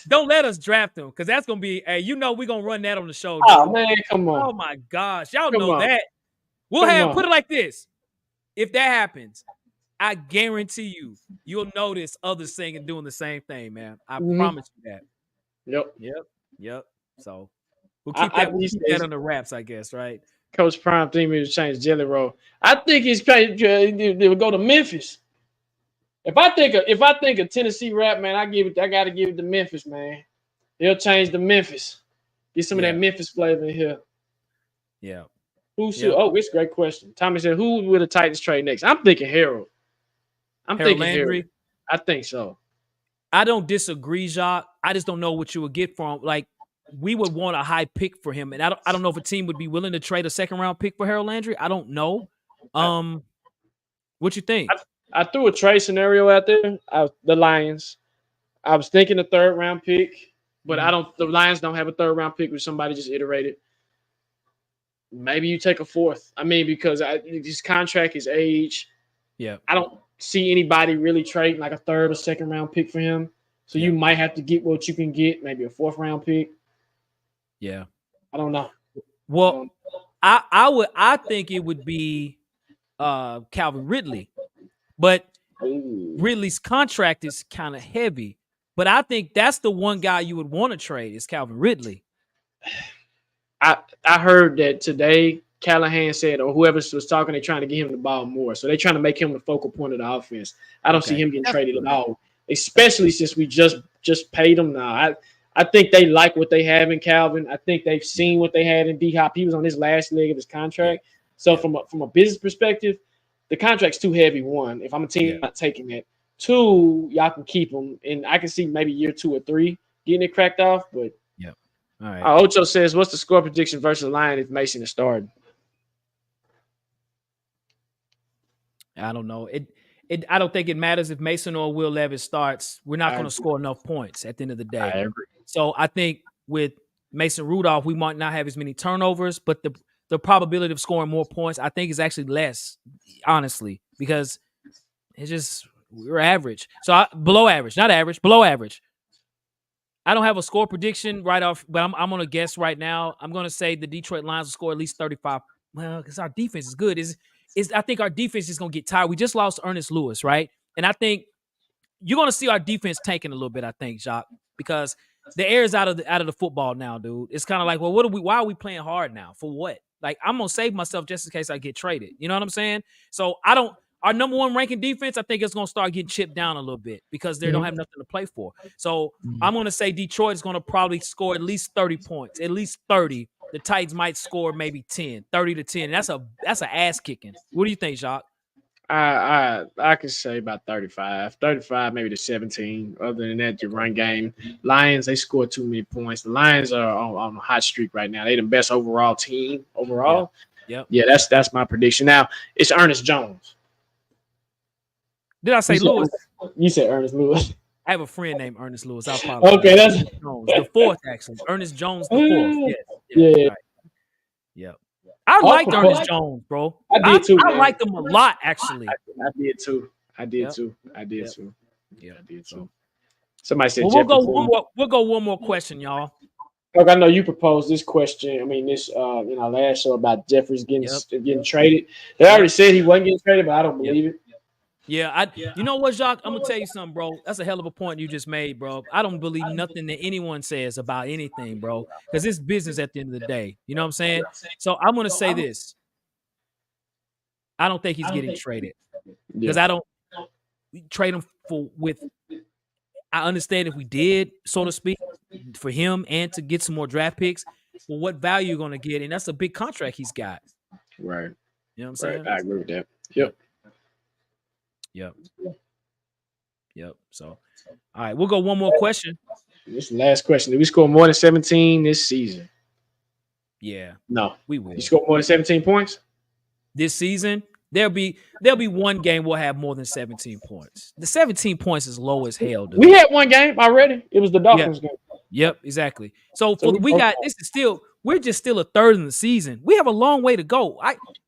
Don't let us draft him, because that's gonna be. Hey, you know we're gonna run that on the show. Dude. Oh man, come on. Oh my gosh, y'all know that. We'll put it like this. If that happens, I guarantee you'll notice others saying and doing the same thing, man. I promise you that. Yep. So we'll keep that under wraps, I guess, right? Coach Prime think me to change Jelly Roll. I think he's trying to go to Memphis. If I think of Tennessee rap, man, I gotta give it to Memphis, man. They'll change to Memphis. Get some of that Memphis flavor in here. Yeah. Who should? Oh, it's a great question. Tommy said, "Who will the Titans trade next?" I'm thinking Harold. Thinking Landry. Harold. I think so. I don't disagree, Jacques. I just don't know what you would get from. Like, we would want a high pick for him, and I don't know if a team would be willing to trade a 2nd round pick for Harold Landry. I don't know. What you think? I threw a trade scenario out there. The Lions. I was thinking a 3rd round pick, but the Lions don't have a 3rd round pick, which somebody just iterated. Maybe you take a 4th. I mean, because his contract is age. Yeah. I don't see anybody really trading like a 3rd or 2nd round pick for him. So you might have to get what you can get, maybe a 4th round pick. Yeah. I don't know. Well, I think it would be Calvin Ridley. But Ridley's contract is kind of heavy. But I think that's the one guy you would want to trade is Calvin Ridley. I heard that today Callahan said, or whoever was talking, they're trying to get him the ball more. So they're trying to make him the focal point of the offense. I don't see him getting traded at all, especially since we just paid him now. I think they like what they have in Calvin. I think they've seen what they had in D-Hop. He was on his last leg of his contract. So from a business perspective, the contract's too heavy. One, if I'm a team, not taking it. Two, y'all can keep them, and I can see maybe year 2 or 3 getting it cracked off. But all right. Ocho says, "What's the score prediction versus Lion if Mason is starting?" I don't know. I don't think it matters if Mason or Will Levis starts. We're not going to score enough points at the end of the day. I agree. So I think with Mason Rudolph, we might not have as many turnovers, but the probability of scoring more points, I think, is actually less, honestly, because it's just we're average. So below average, not average, below average. I don't have a score prediction right off, but I'm going to guess right now. I'm going to say the Detroit Lions will score at least 35. Well, because our defense is good. I think our defense is going to get tired. We just lost Ernest Lewis, right? And I think you're going to see our defense tanking a little bit, I think, Jacques, because the air is out of the football now, dude. It's kind of like, well, why are we playing hard now? For what? Like, I'm going to save myself just in case I get traded. You know what I'm saying? So our number one ranking defense, I think it's going to start getting chipped down a little bit because they don't have nothing to play for. So I'm going to say Detroit is going to probably score at least 30 points, at least 30. The Titans might score maybe 10, 30 to 10. That's an ass kicking. What do you think, Jacques? I could say about 35, maybe to 17. Other than that, your run game. Lions, they score too many points. The Lions are on a hot streak right now. They're the best overall team overall. Yep. Yeah, that's my prediction. Now, it's Ernest Jones. Did I say Lewis? You said Ernest Lewis. I have a friend named Ernest Lewis. I apologize. Okay, that's Jones, the fourth, actually. Ernest Jones, the fourth. Yeah. Right. Yep. I liked Ernest Jones, bro. I did too. I liked him a lot, actually. I did too. Yeah, I did too. Somebody said we'll go one more question, y'all. Look, I know you proposed this question. I mean, this in our last show about Jeffries getting traded. They already said he wasn't getting traded, but I don't believe it. Yeah, you know what, Jacques? I'm gonna tell you something, bro. That's a hell of a point you just made, bro. I don't believe nothing that anyone says about anything, bro, because it's business at the end of the day. You know what I'm saying? So I'm gonna say this: I don't think he's getting traded because I don't trade him with. I understand if we did, so to speak, for him and to get some more draft picks. Well, what value you're gonna get, and that's a big contract he's got. Right. You know what I'm saying? I agree with that. Yep. So, all right, we'll go one more question. This is the last question. Did we score more than 17 this season? Yeah. No. We will. You score more than 17 points? This season, there'll be one game we'll have more than 17 points. The 17 points is low as hell, dude. We had one game already. It was the Dolphins game. Yep, exactly. So we're just still a third in the season. We have a long way to go.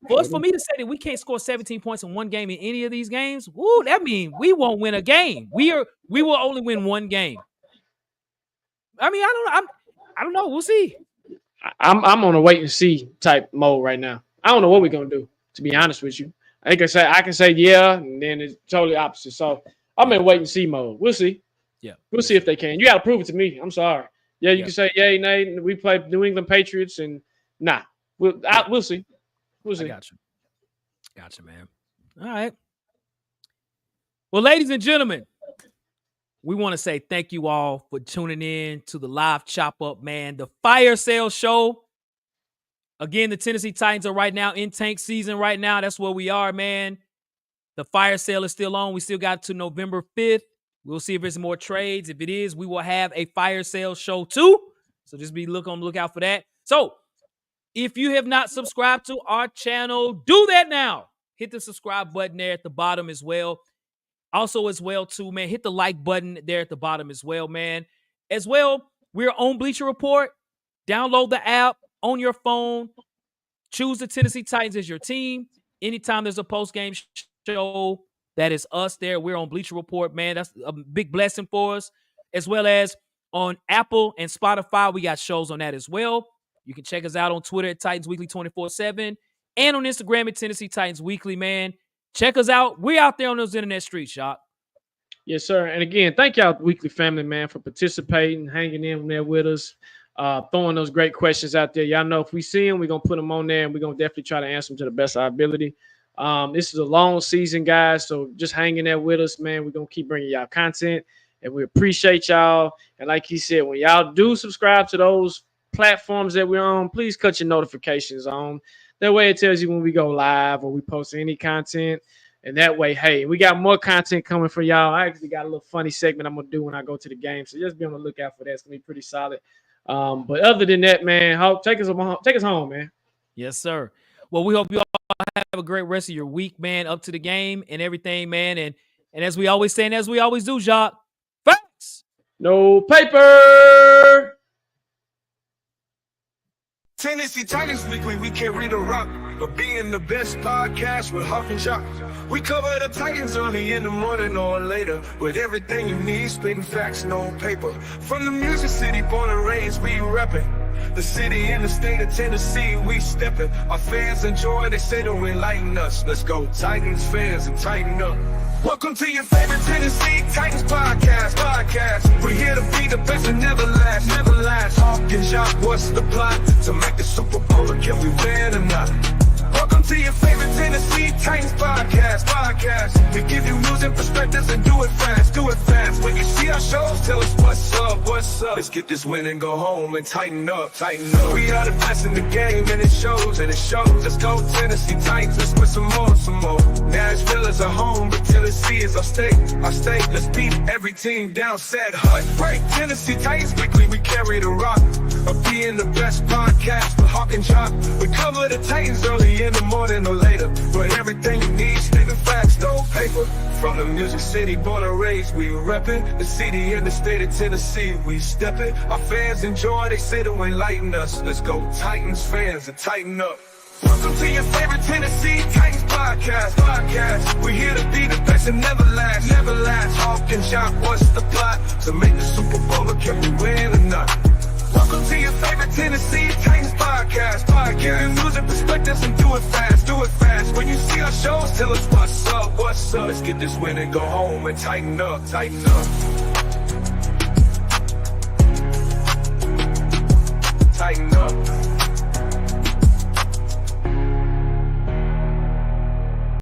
For me to say that we can't score 17 points in one game in any of these games, that means we won't win a game. We will only win one game. I mean, I don't know. We'll see. I'm on a wait and see type mode right now. I don't know what we're gonna do, to be honest with you. I can say yeah, and then it's totally opposite. So I'm in wait and see mode. We'll see. Yeah. We'll see if they can. You gotta prove it to me. I'm sorry. Yeah, you can say, yay, nay, we play New England Patriots, and nah. We'll see. We'll see. I gotcha, man. All right. Well, ladies and gentlemen, we want to say thank you all for tuning in to the live chop up, man. The fire sale show. Again, the Tennessee Titans are right now in tank season right now. That's where we are, man. The fire sale is still on. We still got to November 5th. We'll see if there's more trades. If it is, we will have a fire sale show too. So just be on the lookout for that. So if you have not subscribed to our channel, do that now. Hit the subscribe button there at the bottom as well. Also as well too, man, hit the like button there at the bottom as well, man. As well, we're on Bleacher Report. Download the app on your phone. Choose the Tennessee Titans as your team. Anytime there's a post-game show, that is us there. We're on Bleacher Report, man. That's a big blessing for us. As well as on Apple and Spotify, we got shows on that as well. You can check us out on Twitter at Titans Weekly 24/7 and on Instagram at Tennessee Titans Weekly, man. Check us out. We're out there on those internet streets, Shop. Yes, sir. And again, thank y'all, Weekly family, man, for participating, hanging in there with us, throwing those great questions out there. Y'all know if we see them, we're going to put them on there, and we're going to definitely try to answer them to the best of our ability. This is a long season, guys, so just hanging there with us, man. We're going to keep bringing y'all content, and we appreciate y'all. And like he said, when y'all do subscribe to those platforms that we're on, please cut your notifications on. That way it tells you when we go live or we post any content. And that way, hey, we got more content coming for y'all. I actually got a little funny segment I'm going to do when I go to the game. So just be on the lookout for that. It's going to be pretty solid. But other than that, man, Hope, take us home, man. Yes, sir. Well, we hope you all have a great rest of your week, man, up to the game and everything, man. And as we always say, and as we always do, Jacques, facts. No paper. Tennessee Titans Weekly, we carry the rock, but being the best podcast with Hopkins. We cover the Titans early in the morning or later, with everything you need, spitting facts, no paper. From the Music City, born and raised, we reppin'. The city and the state of Tennessee, we steppin'. Our fans enjoy, they say they'll enlighten us. Let's go Titans fans and tighten up. Welcome to your favorite Tennessee Titans podcast. We're here to be the best and never last. Hopkins, what's the plot? To make the Super Bowl, or can we win or not? Welcome to your favorite Tennessee Titans podcast. We give you news and perspectives and do it fast. When you see our shows, tell us what's up. Let's get this win and go home and tighten up. We are the best in the game and it shows. Let's go Tennessee Titans, let's win some more. Nashville is our home, but Tennessee is our state. Let's beat every team down, set, hut, break. Tennessee Titans Weekly, we carry the rock. Of being the best podcast with Hawk and Jock. We cover the Titans early in the morning or later, but everything you need, spitting facts, no paper. From the Music City, born and raised, we reppin'. The city and the state of Tennessee, we steppin'. Our fans enjoy, they say they'll enlighten us. Let's go Titans fans and tighten up. Welcome to your favorite Tennessee Titans podcast. We're here to be the best and never last. Hawk and Jock, what's the plot? To make the Super Bowl, or can we win or not? Welcome to your favorite Tennessee Titans podcast. Give you news and perspectives and do it fast. When you see our shows, tell us what's up. Let's get this win and go home and tighten up. Tighten up.